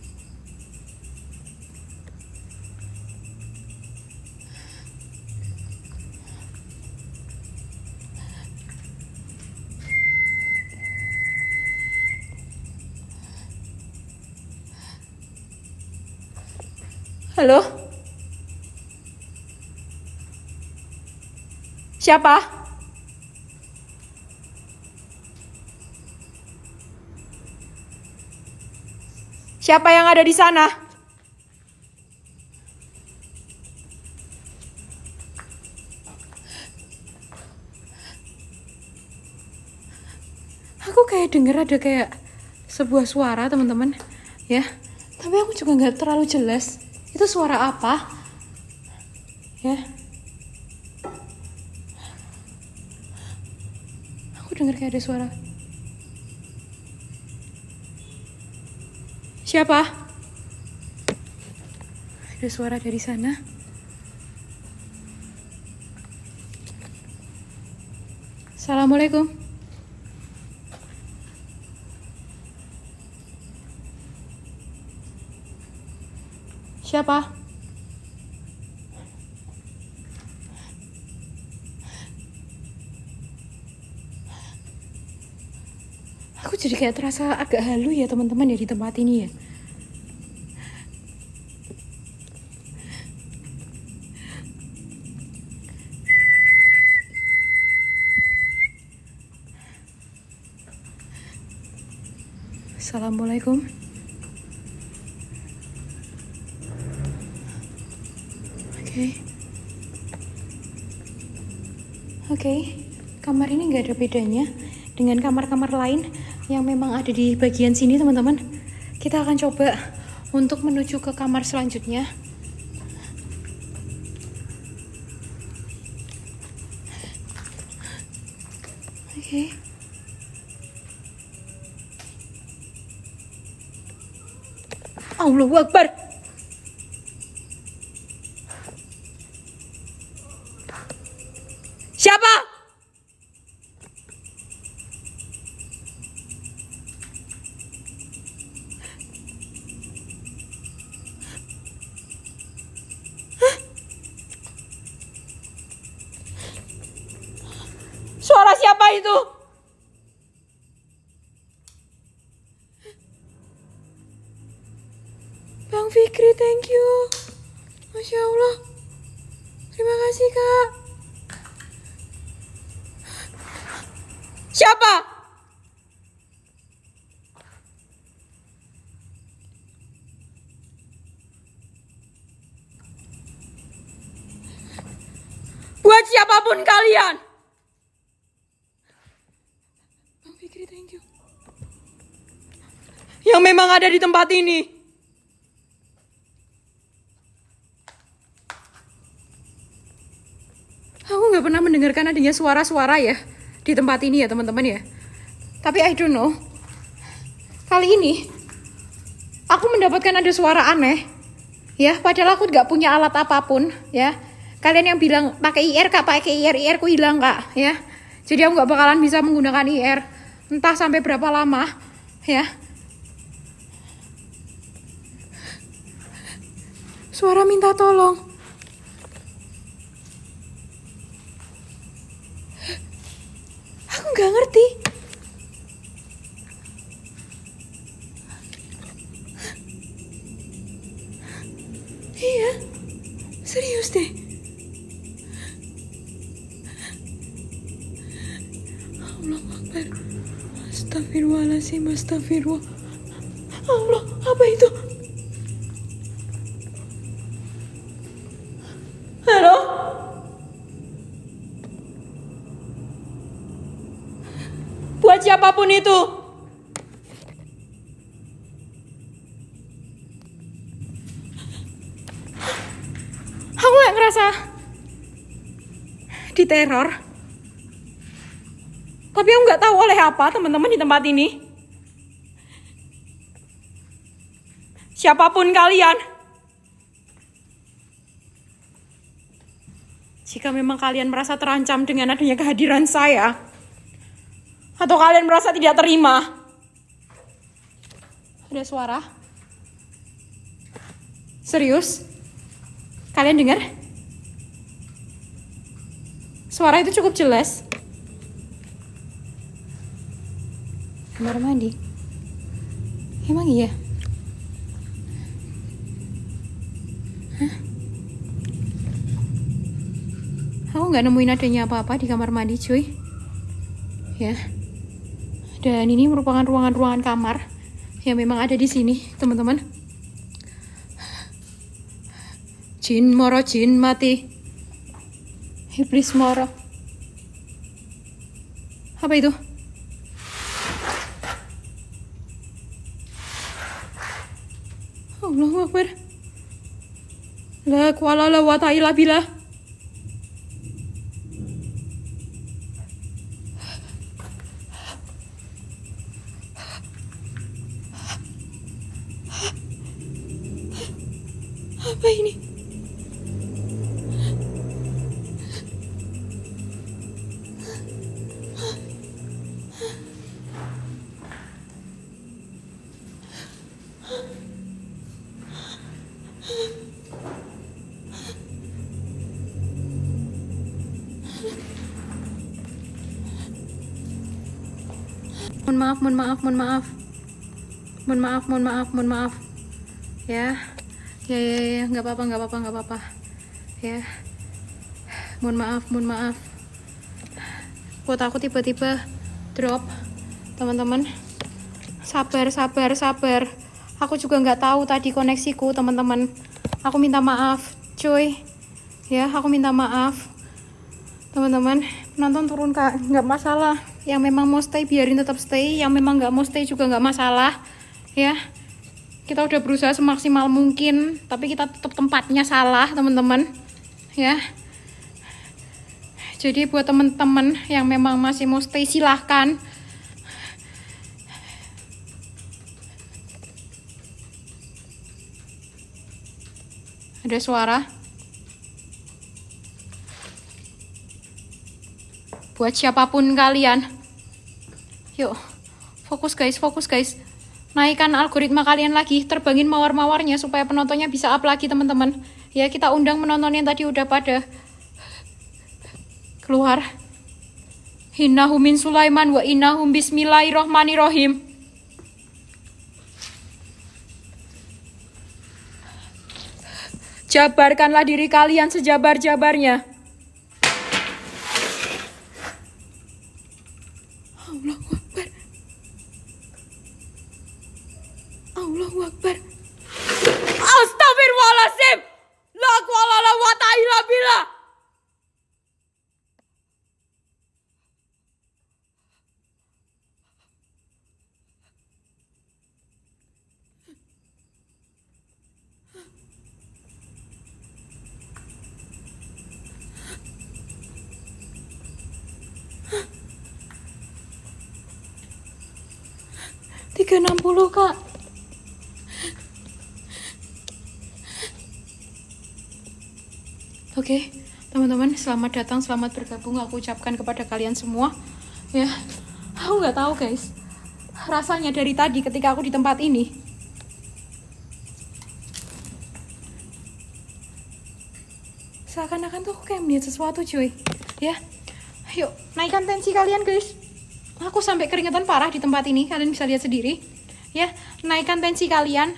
Halo? Siapa? Siapa yang ada di sana? Aku kayak dengar ada kayak sebuah suara teman-teman ya, tapi aku juga nggak terlalu jelas itu suara apa ya. Aku dengar kayak ada suara. Siapa? Ada suara dari sana. Assalamualaikum. Siapa? Aku jadi kayak terasa agak halu ya teman-teman ya di tempat ini ya. Assalamualaikum. Oke. Kamar ini nggak ada bedanya dengan kamar-kamar lain yang memang ada di bagian sini teman-teman. Kita akan coba untuk menuju ke kamar selanjutnya. Oke. Allahu Akbar. Siapa? Suara siapa itu? Bang Fikri, thank you. Masya Allah. Terima kasih, Kak. Siapa? Buat siapapun kalian. Bang Fikri, thank you. Yang memang ada di tempat ini. Aku nggak pernah mendengarkan adanya suara-suara ya di tempat ini ya teman-teman ya. Tapi I don't know. Kali ini aku mendapatkan ada suara aneh. Ya, padahal aku nggak punya alat apapun ya. Kalian yang bilang pakai IR Kak, pakai IR ku hilang Kak ya. Jadi aku nggak bakalan bisa menggunakan IR entah sampai berapa lama ya. Suara minta tolong. Aku nggak ngerti. Iya, serius deh. Allah Akbar. Astagfirullahaladzim, astagfirullah. Allah, apa itu? Halo? Buat siapapun itu. Aku gak ngerasa diteror. Tapi aku gak tahu oleh apa teman-teman di tempat ini. Siapapun kalian. Jika memang kalian merasa terancam dengan adanya kehadiran saya, atau kalian merasa tidak terima. Ada suara? Serius? Kalian dengar? Suara itu cukup jelas. Kamar mandi. Emang iya? Hah? Aku nggak nemuin adanya apa-apa di kamar mandi cuy. Ya. Dan ini merupakan ruangan-ruangan kamar yang memang ada di sini, teman-teman. Jin moro, jin mati. Iblis moro. Apa itu? Allahu Akbar. La quwwata la quwwata illa billah. Apa ini? Mohon maaf. Ya, nggak apa-apa. Ya, mohon maaf. Kuota aku tiba-tiba drop, teman-teman. Sabar. Aku juga nggak tahu tadi koneksiku, teman-teman. Aku minta maaf, cuy. Ya, aku minta maaf. Teman-teman, penonton turun Kak, nggak masalah. Yang memang mau stay biarin tetap stay, yang memang nggak mau stay juga nggak masalah. Ya, kita udah berusaha semaksimal mungkin, tapi kita tetap tempatnya salah, teman-teman. Ya. Jadi buat teman-teman yang memang masih mau stay silahkan. Ada suara. Buat siapapun kalian. Yuk, fokus guys. Naikkan algoritma kalian lagi, terbangin mawar-mawarnya supaya penontonnya bisa up lagi, teman-teman. Ya, kita undang penonton yang tadi udah pada keluar. Innahu min Sulaiman wa innahum bismillahirrohmanirrohim. Jabarkanlah diri kalian sejabar-jabarnya. Allahu Akbar. Astagfirullahaladzim. La quwwata illa billah. $360 Kak. Oke, teman-teman, selamat datang, selamat bergabung. Aku ucapkan kepada kalian semua. Ya, aku nggak tahu guys, rasanya dari tadi ketika aku di tempat ini, seakan-akan tuh aku kayak melihat sesuatu, cuy. Ya, yuk naikkan tensi kalian guys. Aku sampai keringetan parah di tempat ini, kalian bisa lihat sendiri. Ya, naikkan tensi kalian,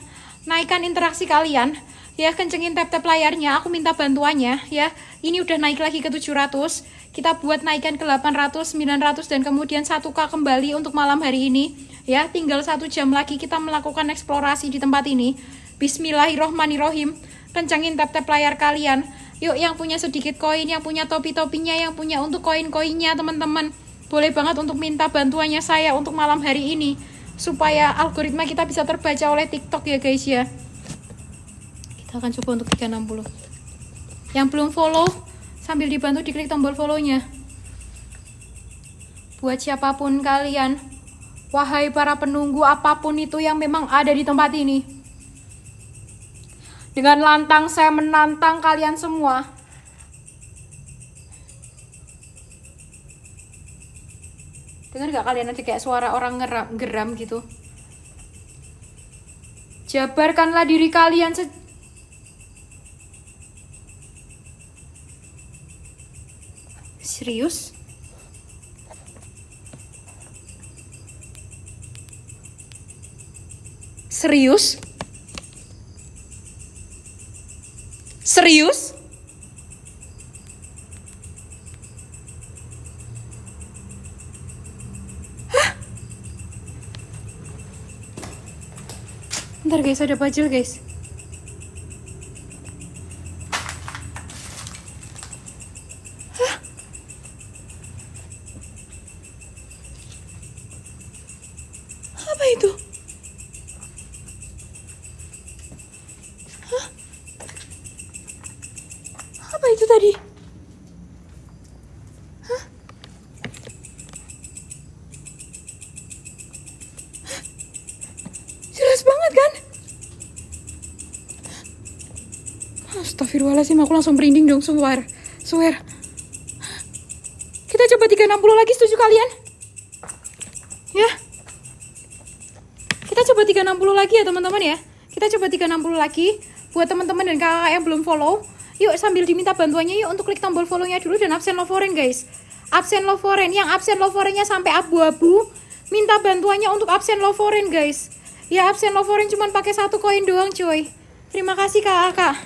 naikkan interaksi kalian. Ya, kencengin tap-tap layarnya, aku minta bantuannya. Ya, ini udah naik lagi ke 700. Kita buat naikkan ke 800, 900, dan kemudian 1K kembali untuk malam hari ini. Ya, tinggal 1 jam lagi kita melakukan eksplorasi di tempat ini. Bismillahirrohmanirrohim. Kencengin tap-tap layar kalian. Yuk, yang punya sedikit koin, yang punya topi-topinya, yang punya untuk koin-koinnya, teman-teman, boleh banget untuk minta bantuannya saya untuk malam hari ini, supaya algoritma kita bisa terbaca oleh TikTok ya guys ya. Kita akan coba untuk 360. Yang belum follow, sambil dibantu diklik tombol follow-nya. Buat siapapun kalian, wahai para penunggu apapun itu yang memang ada di tempat ini, dengan lantang saya menantang kalian semua. Dengar gak kalian nanti kayak suara orang geram gitu? Jabarkanlah diri kalian serius? Serius? Serius? Bentar guys, ada bajil guys. Hah? Apa itu? Hah? Apa itu tadi? Hah? Jelas banget kan? Astagfirullahaladzim, aku langsung merinding dong, swear. Kita coba 360 lagi, setuju kalian? Ya. Kita coba 360 lagi ya teman-teman ya. Kita coba 360 lagi. Buat teman-teman dan kakak yang belum follow, yuk sambil diminta bantuannya yuk untuk klik tombol follow-nya dulu dan absen love foreign guys. Absen love foreign, yang absen love foreign-nya sampai abu-abu, minta bantuannya untuk absen low foreign guys. Ya absen low foreign cuman pakai 1 koin doang coy. Terima kasih kakak.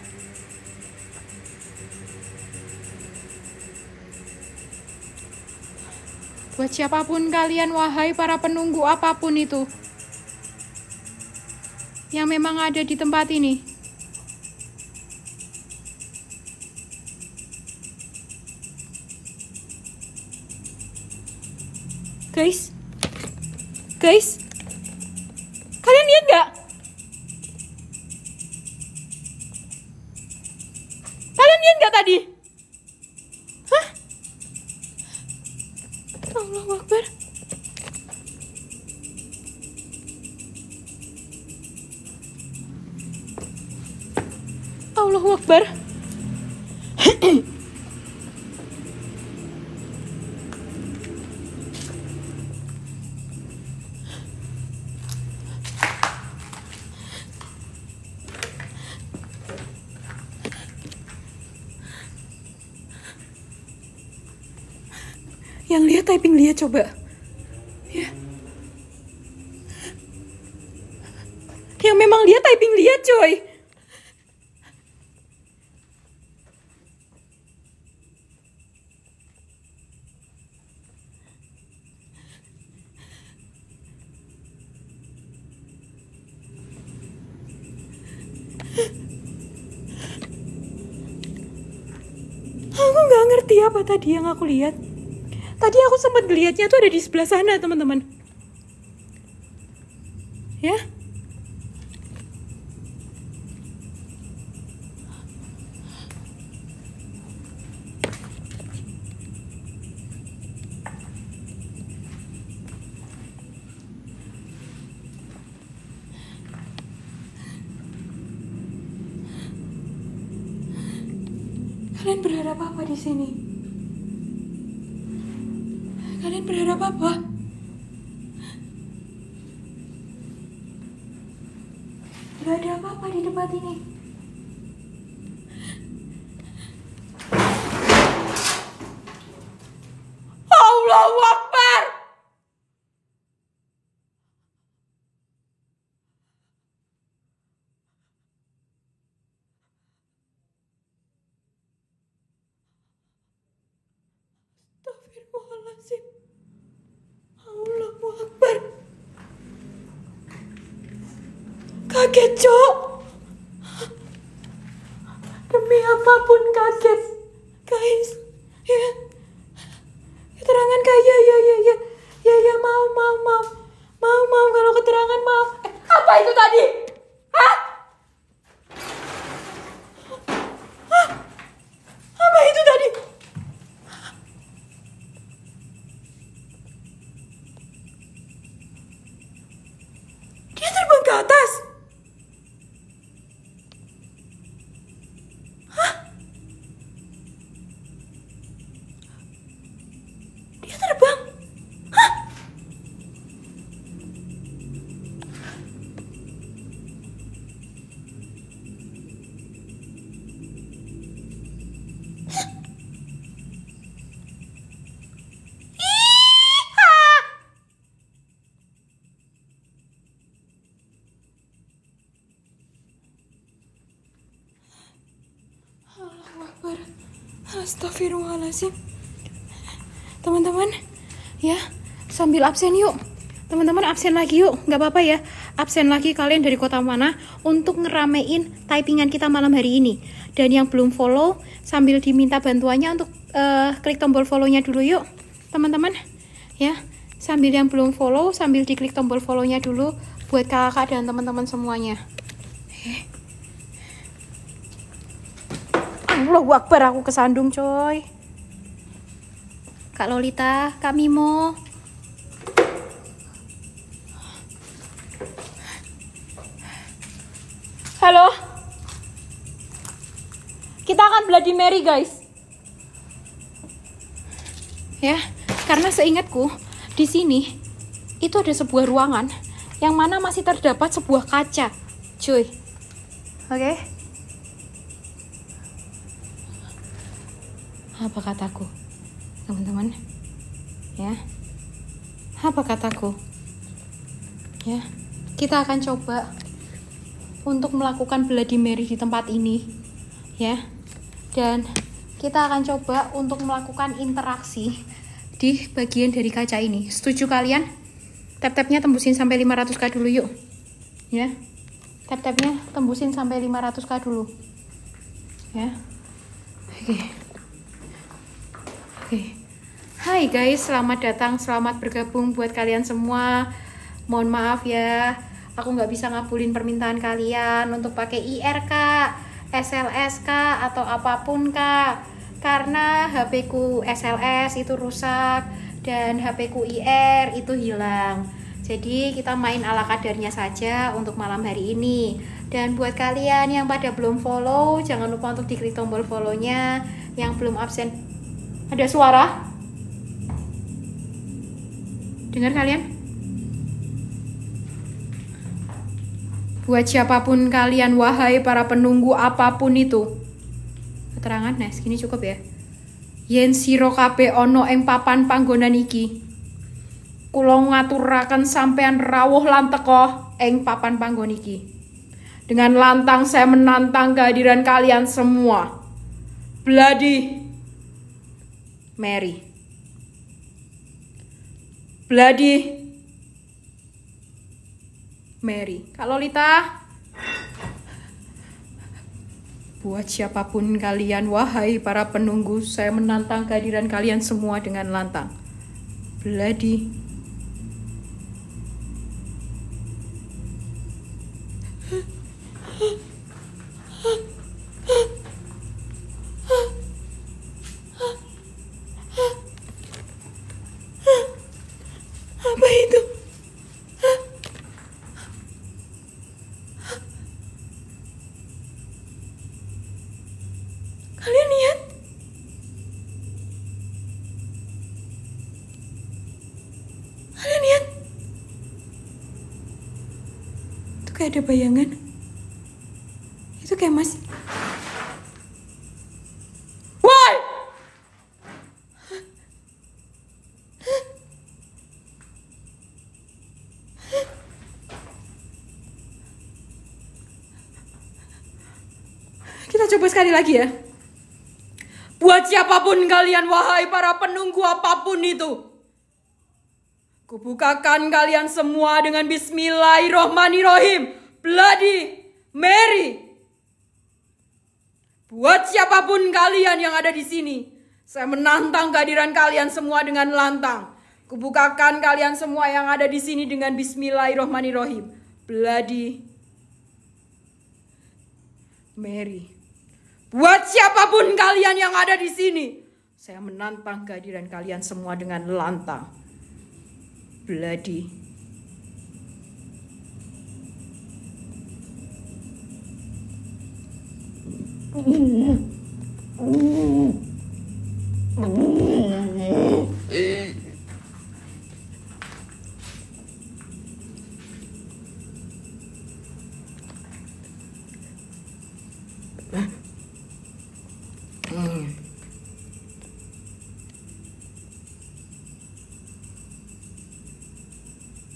Buat siapapun kalian, wahai para penunggu apapun itu yang memang ada di tempat ini. Guys, kalian lihat nggak? Kalian lihat nggak tadi? Hah? Allahu Akbar. Allahu Akbar. Yang lihat typing lihat coba. Ya. Yang memang lihat typing lihat coy. Aku nggak ngerti apa tadi yang aku lihat. Tadi aku sempat lihatnya tuh ada di sebelah sana teman-teman. Ya. Kalian berharap apa di sini? Kalian berharap apa? Gak ada apa-apa di tempat ini. Allahu Akbar. Astagfirullahaladzim. Allahu Akbar. Kaget cok. Demi apapun kaget. Guys. Ya. Keterangan kayak ya mau kalau keterangan maaf. Apa itu tadi? Hah? Apa itu tadi? Dia terbang ke atas. Hah? Dia terbang. Hah? Allahu Akbar. Astagfirullahaladzim. Teman-teman, ya, sambil absen yuk. Teman-teman absen lagi yuk, nggak apa-apa ya. Absen lagi kalian dari kota mana untuk ngeramein typingan kita malam hari ini. Dan yang belum follow, sambil diminta bantuannya untuk klik tombol follow-nya dulu yuk, teman-teman. Ya, sambil yang belum follow, sambil diklik tombol follow-nya dulu buat kakak dan teman-teman semuanya. Allahu Akbar, aku kesandung coy. Kak Lolita, Kak Mimo. Halo. Kita akan Bloody Mary guys. Ya, karena seingatku di sini itu ada sebuah ruangan yang mana masih terdapat sebuah kaca, cuy. Oke. Apa kataku, teman-teman? Ya. Apa kataku? Ya, kita akan coba untuk melakukan Bloody Mary di tempat ini, ya. Dan kita akan coba untuk melakukan interaksi di bagian dari kaca ini. Setuju kalian? Tap-tapnya tembusin sampai 500k dulu yuk. Ya. Tap-tapnya tembusin sampai 500k dulu. Ya. Oke. Oke. Hai guys, selamat datang, selamat bergabung buat kalian semua. Mohon maaf ya, aku nggak bisa ngabulin permintaan kalian untuk pakai IR kak, SLS kak, atau apapun kak. Karena HP ku SLS itu rusak dan HP ku IR itu hilang. Jadi kita main ala kadarnya saja untuk malam hari ini. Dan buat kalian yang pada belum follow, jangan lupa untuk diklik tombol follow-nya. Yang belum absen, ada suara? Dengar kalian? Buat siapapun kalian, wahai para penunggu apapun itu. Keterangan, nah segini cukup ya. Yen sira kabeh ana ing papan panggonan iki, kula ngaturaken sampean rawuh lan teka ing papan panggon iki. Dengan lantang saya menantang kehadiran kalian semua. Bloody Mary. Bloody Mary. Kak Lolita, buat siapapun kalian, wahai para penunggu, saya menantang kehadiran kalian semua dengan lantang. Bloody apa itu? Kalian lihat? Kalian lihat? Itu kayak ada bayangan. Itu kayak mas. Why? Kita coba sekali lagi ya. Buat siapapun kalian, wahai para penunggu apapun itu, kubukakan kalian semua dengan Bismillahirrohmanirrohim. Bloody Mary. Buat siapapun kalian yang ada di sini, saya menantang kehadiran kalian semua dengan lantang. Kubukakan kalian semua yang ada di sini dengan Bismillahirrohmanirrohim. Bloody Mary. Buat siapapun kalian yang ada di sini, saya menantang kehadiran kalian semua dengan lantang. Bloody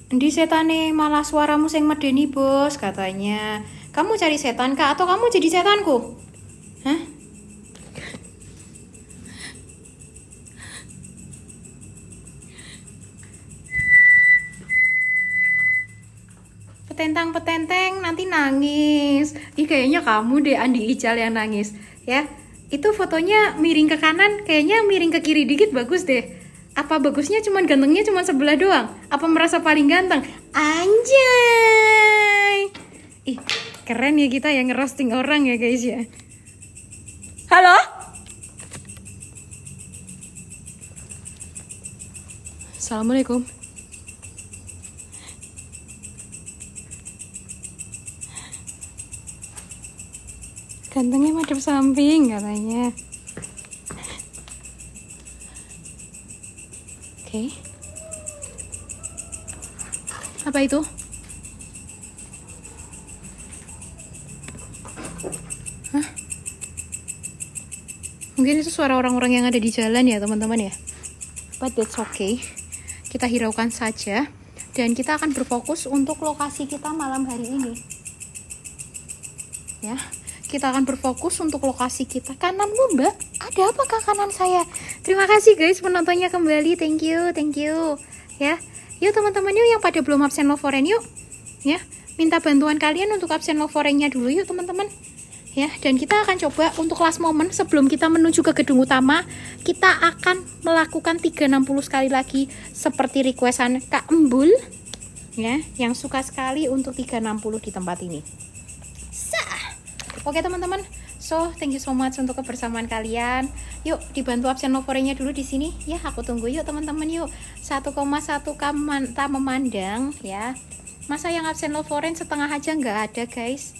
Di setane malah suaramu sing medeni bos katanya. Kamu cari setan kah atau kamu jadi setanku? Hah? Petentang-petenteng nanti nangis. Ih kayaknya kamu deh Andi Ical yang nangis. Ya, itu fotonya miring ke kanan, kayaknya miring ke kiri dikit bagus deh. Apa bagusnya cuman gantengnya cuman sebelah doang? Apa merasa paling ganteng? Anjay. Ih, keren ya kita yang ngerosting orang ya guys ya. Halo? Assalamualaikum. Gantengnya madep samping katanya. Oke. Apa itu? Hah? Mungkin itu suara orang-orang yang ada di jalan ya teman-teman ya. But that's okay. Kita hiraukan saja. Dan kita akan berfokus untuk lokasi kita malam hari ini. Ya, kita akan berfokus untuk lokasi kita. Kananmu Mbak, ada apakah kanan saya? Terima kasih guys penontonnya kembali, thank you. Ya, yuk teman-teman yuk yang pada belum absen Loforen yuk. Ya, minta bantuan kalian untuk absen Loforennya dulu yuk teman-teman. Ya, dan kita akan coba untuk last moment sebelum kita menuju ke gedung utama, kita akan melakukan 360 sekali lagi seperti requestan Kak Embul ya, yang suka sekali untuk 360 di tempat ini. Oke teman-teman, so thank you so much untuk kebersamaan kalian. Yuk dibantu absen Loforennya dulu di sini ya, aku tunggu yuk teman-teman yuk. 1,1 tak memandang ya. Masa yang absen Loforen setengah aja nggak ada guys.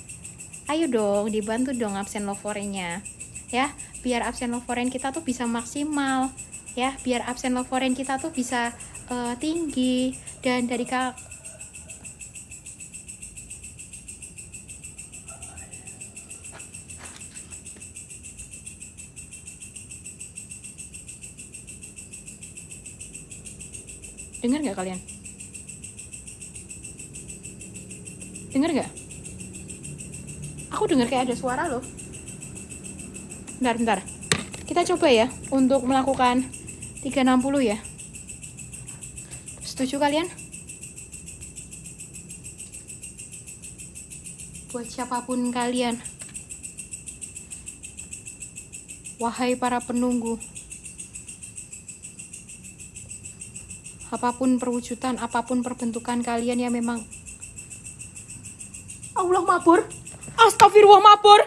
Ayo dong, dibantu dong absen Loforennya ya, biar absen Loforen kita tuh bisa maksimal ya, biar absen Loforen kita tuh bisa tinggi. Dan dari dengar nggak kalian? Dengar nggak? Aku dengar kayak ada suara loh. Bentar. Kita coba ya untuk melakukan 360 ya. Setuju kalian? Buat siapapun kalian, wahai para penunggu, apapun perwujudan, apapun perbentukan kalian yang memang Allah mabur. Astagfirullah mabur.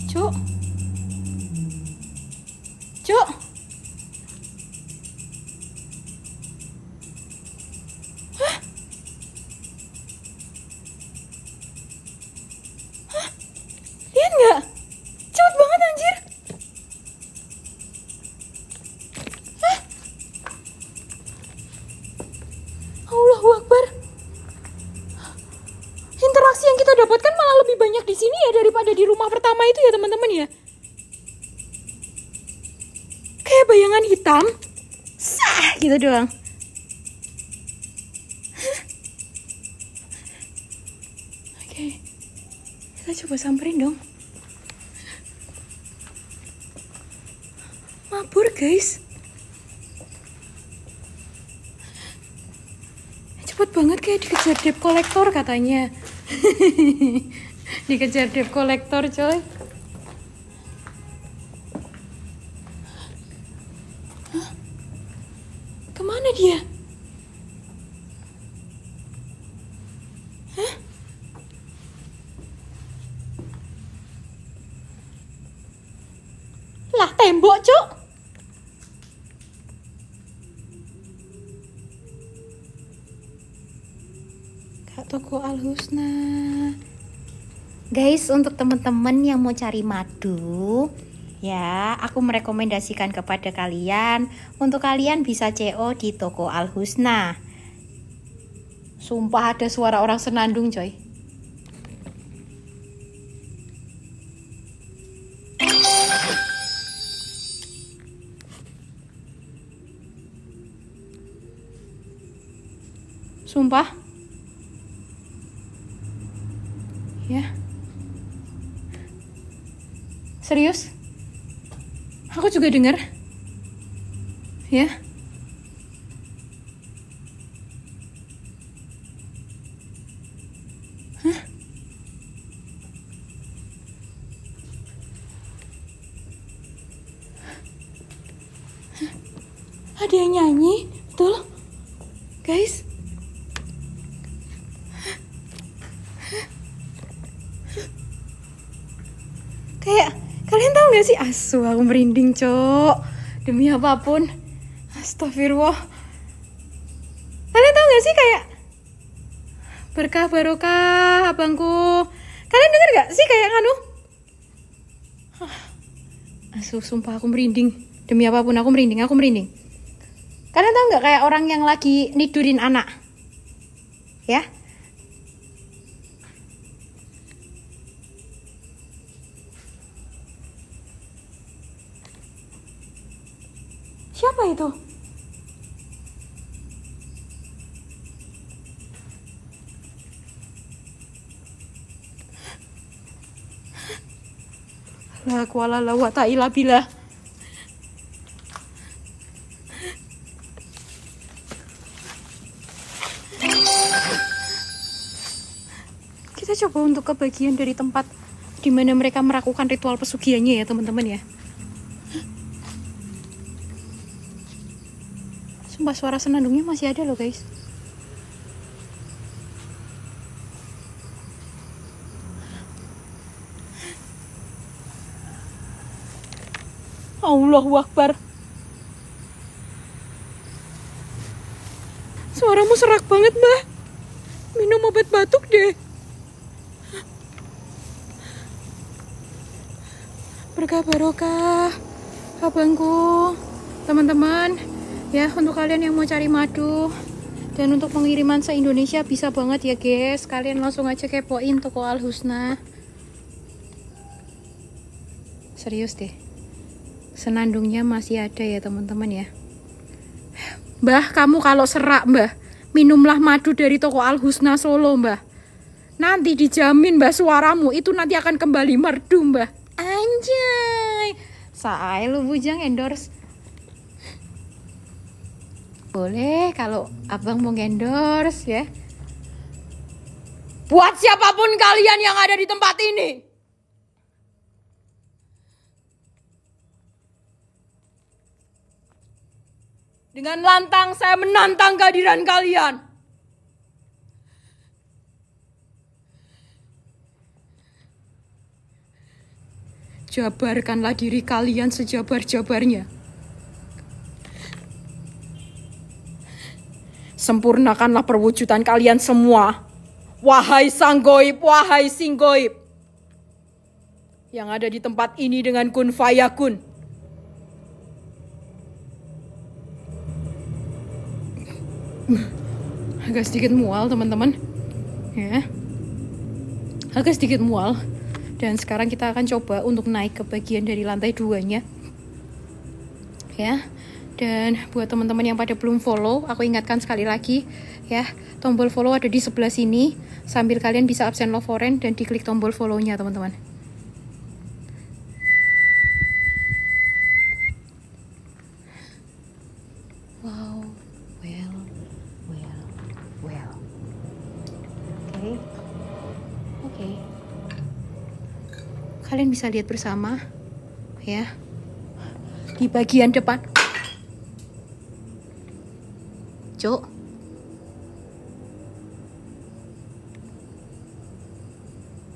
Cuk. Lihat nggak? Cepet banget anjir. Allahu Akbar. Interaksi yang kita dapatkan malah lebih banyak di sini ya daripada di rumah pertama itu ya teman-teman ya. Kayak bayangan hitam. Sah gitu doang. Oke. Kita coba samperin dong. Mabur guys. Cepet banget kayak dikejar debt collector katanya. Dikejar debt collector coy. Hah? Kemana dia? Hah? Lah tembok cuk. Toko Al-Husna. Guys, untuk teman-teman yang mau cari madu ya, aku merekomendasikan kepada kalian untuk kalian bisa CO di toko Al-Husna. Sumpah ada suara orang senandung coy. Sumpah ya, serius, aku juga dengar ya. Hah? Ada yang nyanyi, betul guys. Kayak kalian tahu nggak sih, asu aku merinding cok, demi apapun. Astagfirullah. Kalian tahu nggak sih kayak berkah barokah abangku. Kalian dengar nggak sih kayak nganu? Asu sumpah aku merinding, demi apapun aku merinding. Kalian tahu nggak kayak orang yang lagi nidurin anak, ya? Siapa itu? La kuala la wa ta'ila billah. Kita coba untuk ke bagian dari tempat di mana mereka melakukan ritual pesugihannya ya teman-teman ya. Sumpah suara senandungnya masih ada loh guys. Allahu Akbar. Suaramu serak banget mbak. Minum obat batuk deh. Berkah barokah abangku, teman-teman ya, untuk kalian yang mau cari madu dan untuk pengiriman se-Indonesia bisa banget ya guys. Kalian langsung aja kepoin toko Al Husna. Serius deh, senandungnya masih ada ya teman-teman ya. Mbah, kamu kalau serak mbah, minumlah madu dari toko Al Husna Solo mbah. Nanti dijamin mbah suaramu itu nanti akan kembali merdu mbah. Anjay, saai lu bujang endorse. Boleh kalau abang mau endorse ya. Buat siapapun kalian yang ada di tempat ini. Dengan lantang saya menantang kehadiran kalian. Jabarkanlah diri kalian sejabar-jabarnya. Sempurnakanlah perwujudan kalian semua. Wahai sang goib, wahai sing goib. Yang ada di tempat ini dengan kun fayakun. Agak sedikit mual teman-teman. Ya. Agak sedikit mual. Dan sekarang kita akan coba untuk naik ke bagian dari lantai 2-nya. Ya. Dan buat teman-teman yang pada belum follow, aku ingatkan sekali lagi ya, tombol follow ada di sebelah sini. Sambil kalian bisa absen love foreign dan diklik tombol follow-nya teman-teman. Wow, well. Oke. Kalian bisa lihat bersama ya, di bagian depan. Cuk.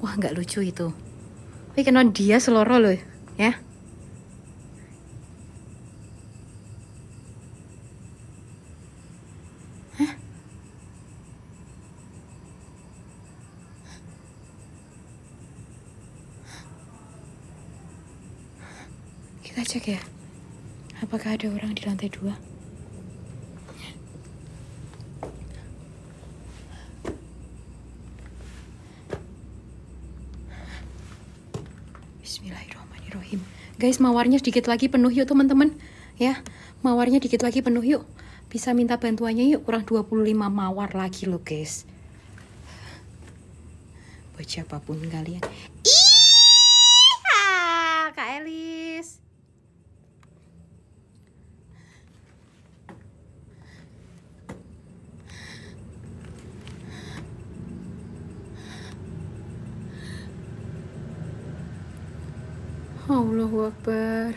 Wah, nggak lucu itu. Tapi kena dia seloro loh ya. Hah? Kita cek ya, apakah ada orang di lantai 2. Bismillahirrahmanirrahim. Guys, mawarnya sedikit lagi penuh yuk teman-teman. Ya, mawarnya dikit lagi penuh yuk. Bisa minta bantuannya yuk, kurang 25 mawar lagi loh guys. Buat siapapun kalian. Kak Elis. Allahu Akbar.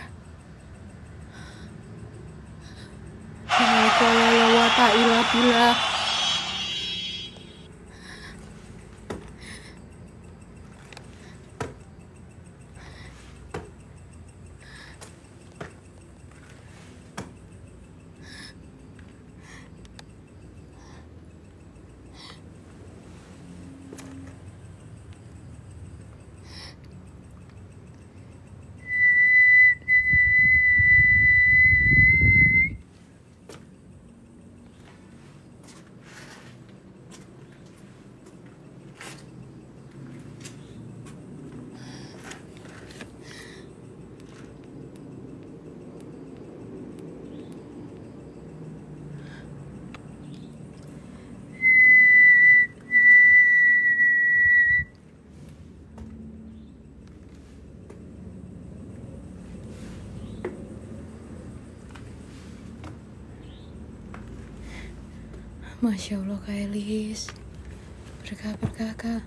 La kuala wa ta'ila billah. Masya Allah Kak Elis. Berkah Kak.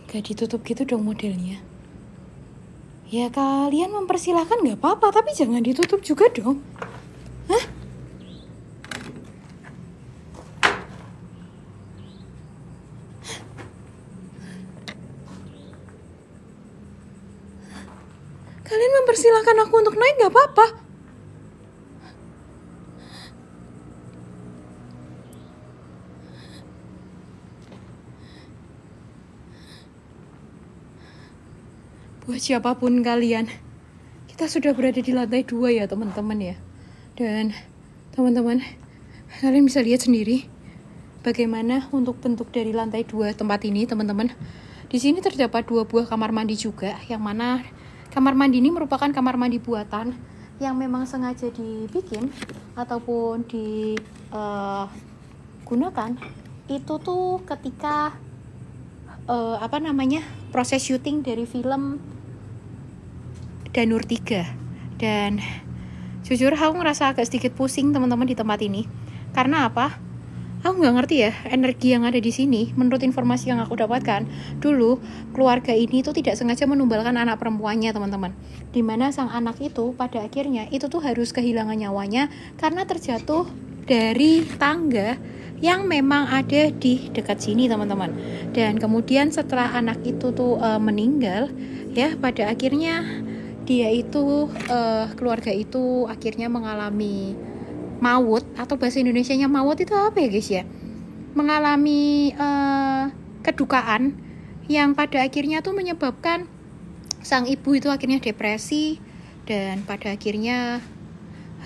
Gak ditutup gitu dong modelnya. Ya kalian mempersilahkan gak apa-apa, tapi jangan ditutup juga dong. Hah? Kalian mempersilahkan aku untuk naik gak apa-apa. Buat siapapun kalian, kita sudah berada di lantai 2 ya teman-teman ya. Dan teman-teman, kalian bisa lihat sendiri bagaimana untuk bentuk dari lantai 2 tempat ini teman-teman. Di sini terdapat 2 buah kamar mandi juga, yang mana kamar mandi ini merupakan kamar mandi buatan yang memang sengaja dibikin ataupun digunakan itu tuh ketika proses syuting dari film Danur 3. Dan jujur aku ngerasa agak sedikit pusing teman-teman di tempat ini. Karena apa? Aku nggak ngerti ya energi yang ada di sini. Menurut informasi yang aku dapatkan, dulu keluarga ini tuh tidak sengaja menumbalkan anak perempuannya teman-teman. Dimana sang anak itu pada akhirnya itu tuh harus kehilangan nyawanya karena terjatuh dari tangga yang memang ada di dekat sini teman-teman. Dan kemudian setelah anak itu tuh meninggal ya, pada akhirnya dia itu keluarga itu akhirnya mengalami maut, atau bahasa Indonesianya maut itu apa ya guys ya, mengalami kedukaan yang pada akhirnya tuh menyebabkan sang ibu itu akhirnya depresi dan pada akhirnya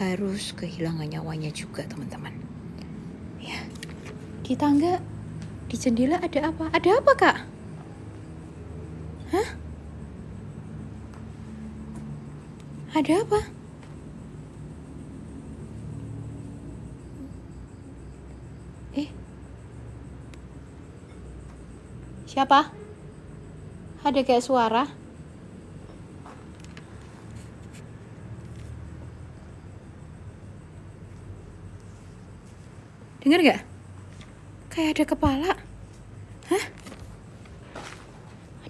harus kehilangan nyawanya juga teman-teman ya. Di tangga, di jendela ada apa? Ada apa kak? Hah? Ada apa? Siapa? Ada kayak suara. Dengar gak? Kayak ada kepala. Hah?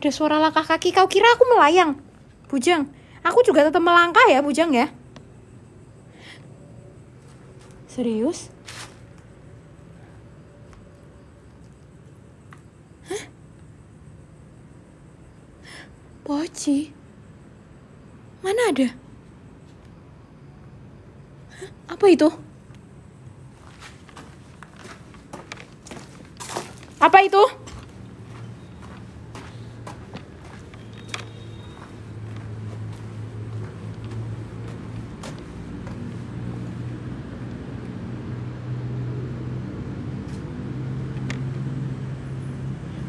Ada suara langkah kaki. Kau kira aku melayang? Bujang, aku juga tetap melangkah ya Bujang ya. Serius? Hah? Poci? Mana ada? Hah? Apa itu? Apa itu?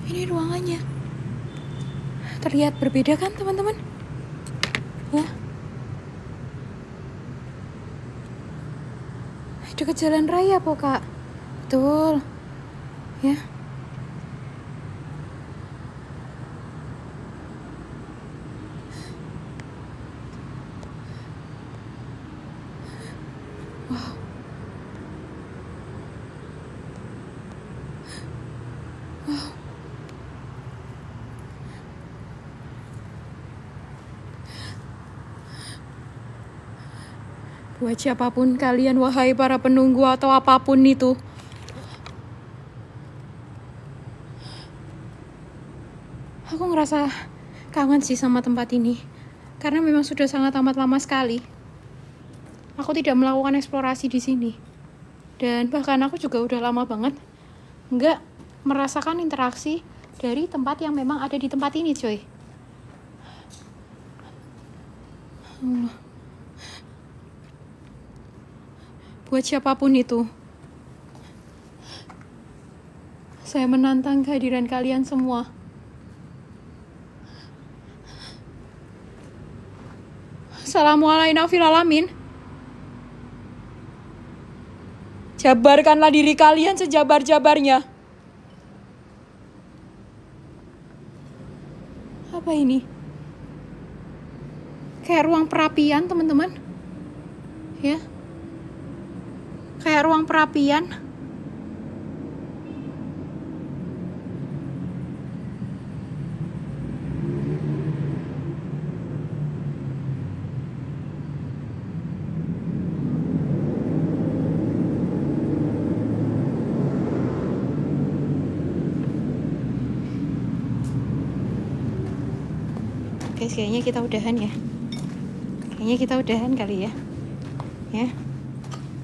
Ini ruangannya. Terlihat berbeda kan teman-teman? Ya. Dekat jalan raya po kak. Betul. Ya. Wow. Wow. Buat siapapun kalian, wahai para penunggu atau apapun itu, aku ngerasa kangen sih sama tempat ini. Karena memang sudah sangat amat lama sekali aku tidak melakukan eksplorasi di sini. Dan bahkan aku juga udah lama banget nggak merasakan interaksi dari tempat yang memang ada di tempat ini, coy. Buat siapapun itu, saya menantang kehadiran kalian semua. Wassalamualaikum fil alamin. Jabarkanlah diri kalian sejabar-jabarnya. Apa ini? Kayak ruang perapian, teman-teman. Ya. Kayak ruang perapian. Guys, kayaknya kita udahan ya. Kayaknya kita udahan kali ya. Ya.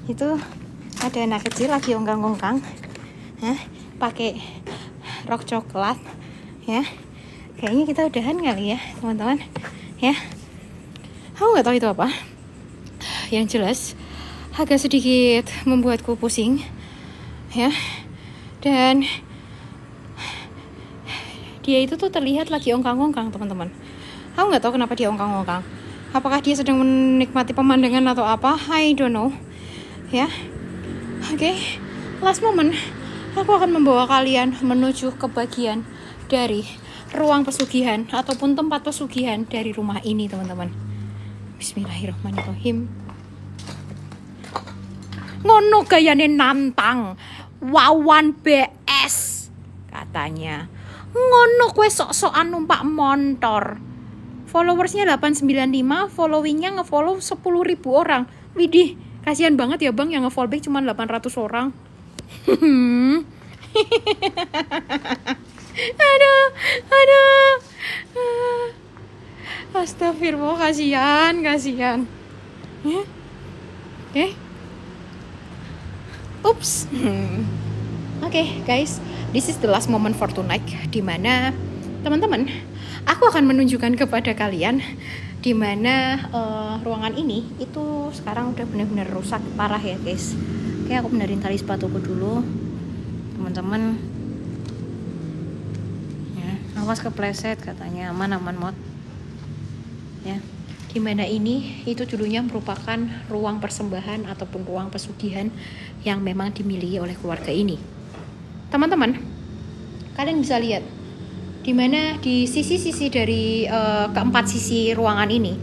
Itu ada anak kecil lagi ongkang-ongkang. Pakai rok coklat. Ya. Kayaknya kita udahan kali ya, teman-teman. Ya. Aku nggak tahu itu apa. Yang jelas agak sedikit membuatku pusing. Ya. Dan dia itu tuh terlihat lagi ongkang-ongkang, teman-teman. Aku nggak tahu kenapa dia ongkang-ongkang. Apakah dia sedang menikmati pemandangan atau apa? I don't know. Ya, oke. Last moment, aku akan membawa kalian menuju ke bagian dari ruang pesugihan ataupun tempat pesugihan dari rumah ini, teman-teman. Bismillahirrahmanirrahim. Ngono gayane nantang Wawan BS katanya. Ngono kue sok-sokan numpak motor. Followersnya 895, followingnya ngefollow 10.000 orang. Widih, kasihan banget ya bang yang ngefollow back cuma 800 orang. Aduh. Astagfirullah, kasihan. Oke. Oops. Oke, guys, this is the last moment for tonight, dimana teman-teman, aku akan menunjukkan kepada kalian dimana ruangan ini itu sekarang udah benar-benar rusak parah ya guys. Oke, aku benerin tali sepatuku dulu, teman-teman. Ya, awas kepleset katanya, aman mod. Ya, dimana ini itu dulunya merupakan ruang persembahan ataupun ruang pesugihan yang memang dimiliki oleh keluarga ini. Teman-teman, kalian bisa lihat dimana di sisi-sisi dari keempat sisi ruangan ini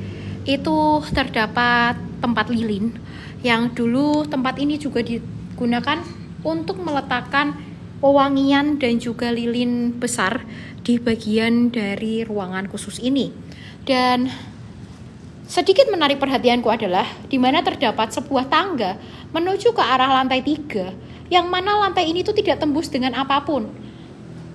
itu terdapat tempat lilin yang dulu tempat ini juga digunakan untuk meletakkan pewangian dan juga lilin besar di bagian dari ruangan khusus ini. Dan sedikit menarik perhatianku adalah dimana terdapat sebuah tangga menuju ke arah lantai 3 yang mana lantai ini tuh tidak tembus dengan apapun.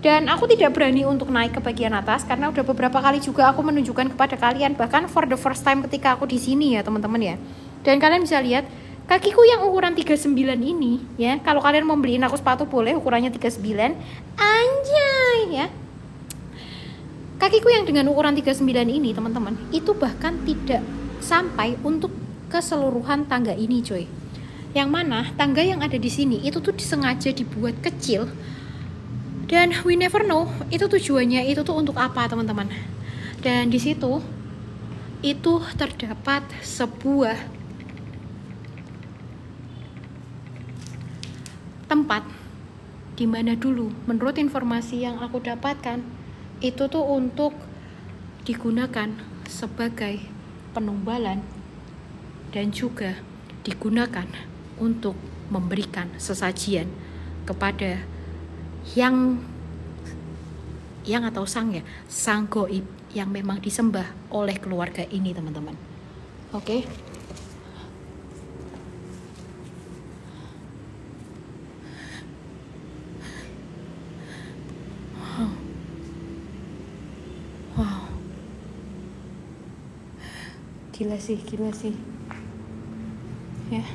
Dan aku tidak berani untuk naik ke bagian atas karena udah beberapa kali juga aku menunjukkan kepada kalian, bahkan for the first time ketika aku di sini ya teman-teman ya. Dan kalian bisa lihat kakiku yang ukuran 39 ini ya. Kalau kalian mau beliin aku sepatu boleh ukurannya 39. Anjay ya. Kakiku yang dengan ukuran 39 ini teman-teman, itu bahkan tidak sampai untuk keseluruhan tangga ini coy. Yang mana tangga yang ada di sini itu tuh disengaja dibuat kecil. Dan we never know itu tujuannya itu tuh untuk apa teman-teman. Dan di situ itu terdapat sebuah tempat di mana dulu menurut informasi yang aku dapatkan itu tuh untuk digunakan sebagai penumbalan dan juga digunakan untuk memberikan sesajian kepada yang atau sang goib yang memang disembah oleh keluarga ini teman-teman. Oke. Wow. Gila sih. Ya.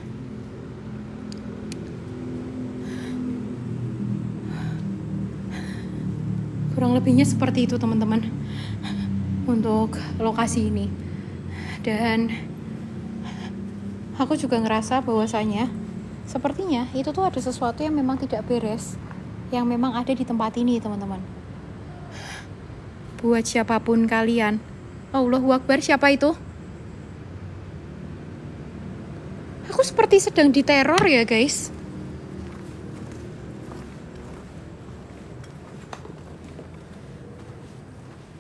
Kurang lebihnya seperti itu teman-teman untuk lokasi ini. Dan aku juga ngerasa bahwasanya sepertinya itu tuh ada sesuatu yang memang tidak beres yang memang ada di tempat ini teman-teman. Buat siapapun kalian, Allahu Akbar, siapa itu? seperti sedang diteror ya guys.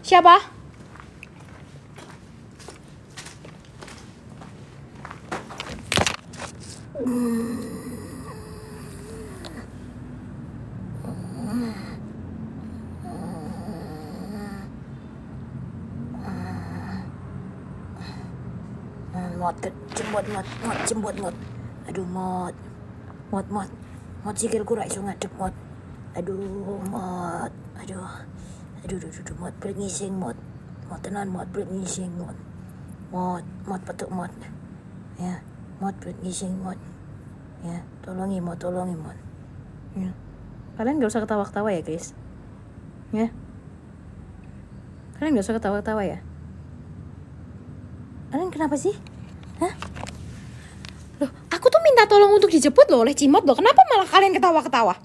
Siapa? Mot. Aduh, Mot, sikilku ra iso ngadep, Mot. Aduh, Mot. Aduh, Mot, berat ngising, Mot. Mot tenan, Mot, berat ngising, Mot. Mot, petuk, Mot. Ya, Mot, berat ngising, Mot. Ya, tolongi, Mot. Ya. Kalian gak usah ketawa-ketawa ya guys. Ya. Kalian gak usah ketawa-ketawa ya. Kalian kenapa sih? Hah? Loh, aku tuh minta tolong untuk dijemput loh oleh Cimot loh. Kenapa malah kalian ketawa-ketawa?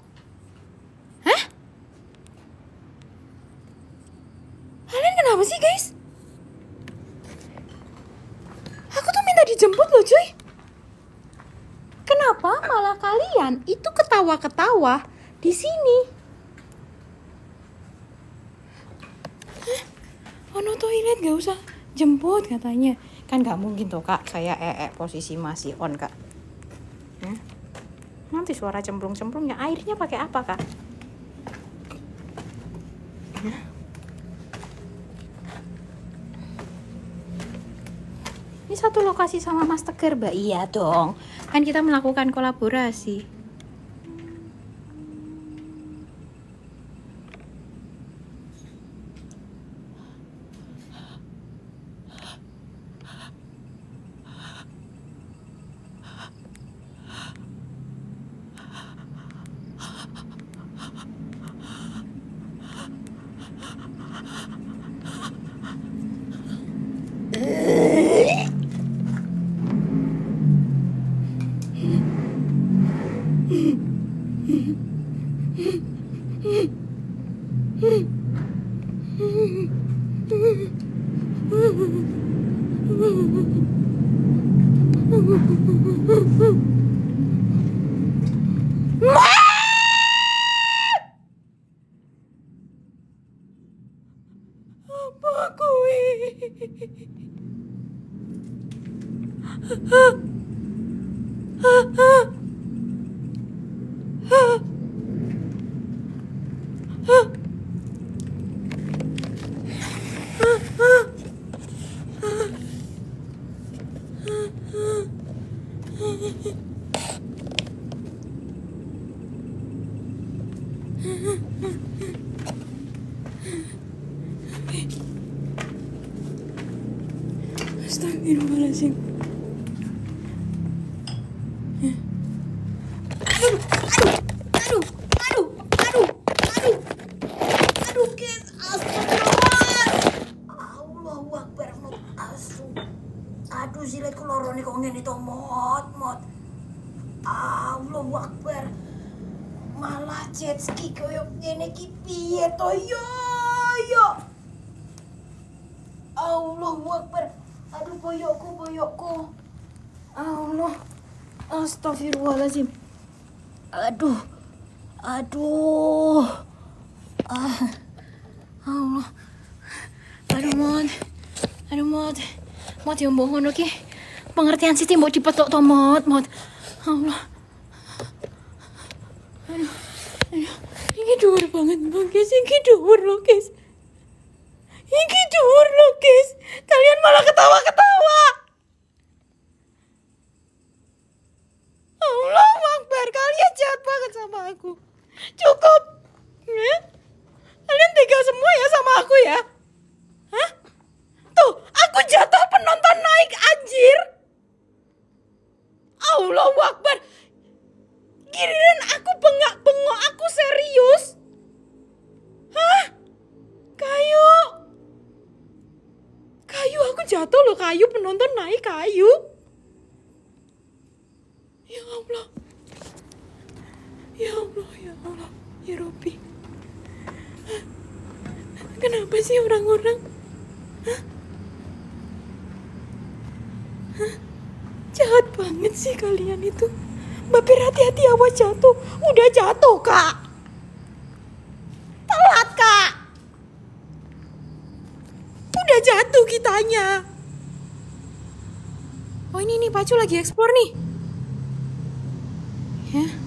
Hah? Kalian kenapa sih guys? Aku tuh minta dijemput loh cuy. Kenapa malah kalian itu ketawa-ketawa di sini? Hah? Ono toilet gak usah jemput katanya. Kan gak mungkin tuh kak, saya posisi masih on kak. Nanti suara cemplung-cemplungnya, airnya pakai apa kak? Ini satu lokasi sama Mas Tegar mbak. Iya dong, kan kita melakukan kolaborasi. Apa gue? Astagfirullahaladzim. Aduh, guys, astagfirullah. Allahu Akbar, Mot, asu. Aduh, siletku lorone kok ngene to, Mot. Allahu Akbar. Malah jet ski koyo ngene iki piye to yo. Allahu Akbar. Aduh, boyokku. Allah. Astagfirullahaladzim. Aduh. Allah. Aduh, Mot yang mbok ngono ki. Pengertian Siti mbok dipetuk to, Mot. Allah. Aduh. Ini dhuwur banget, guys. Ini dhuwur loh, guys. Kalian malah ketawa-ketawa. Allahu Akbar, kalian jahat banget sama aku. Cukup. Ya? Kalian tega semua ya sama aku ya? Hah? Tuh, aku jatuh, penonton naik, anjir. Allahu Akbar. Giliran aku bengak-bengok, aku serius. Hah? Kayu aku jatuh loh, kayu, penonton naik, kayu. Ya Allah, ya Robbi. Kenapa sih orang-orang? Hah? Jahat banget sih kalian itu. Mbak Pir, hati-hati awas jatuh. Udah jatuh, Kak. Telat, Kak. Udah jatuh kitanya. Oh ini nih Pacu lagi explore nih. Ya.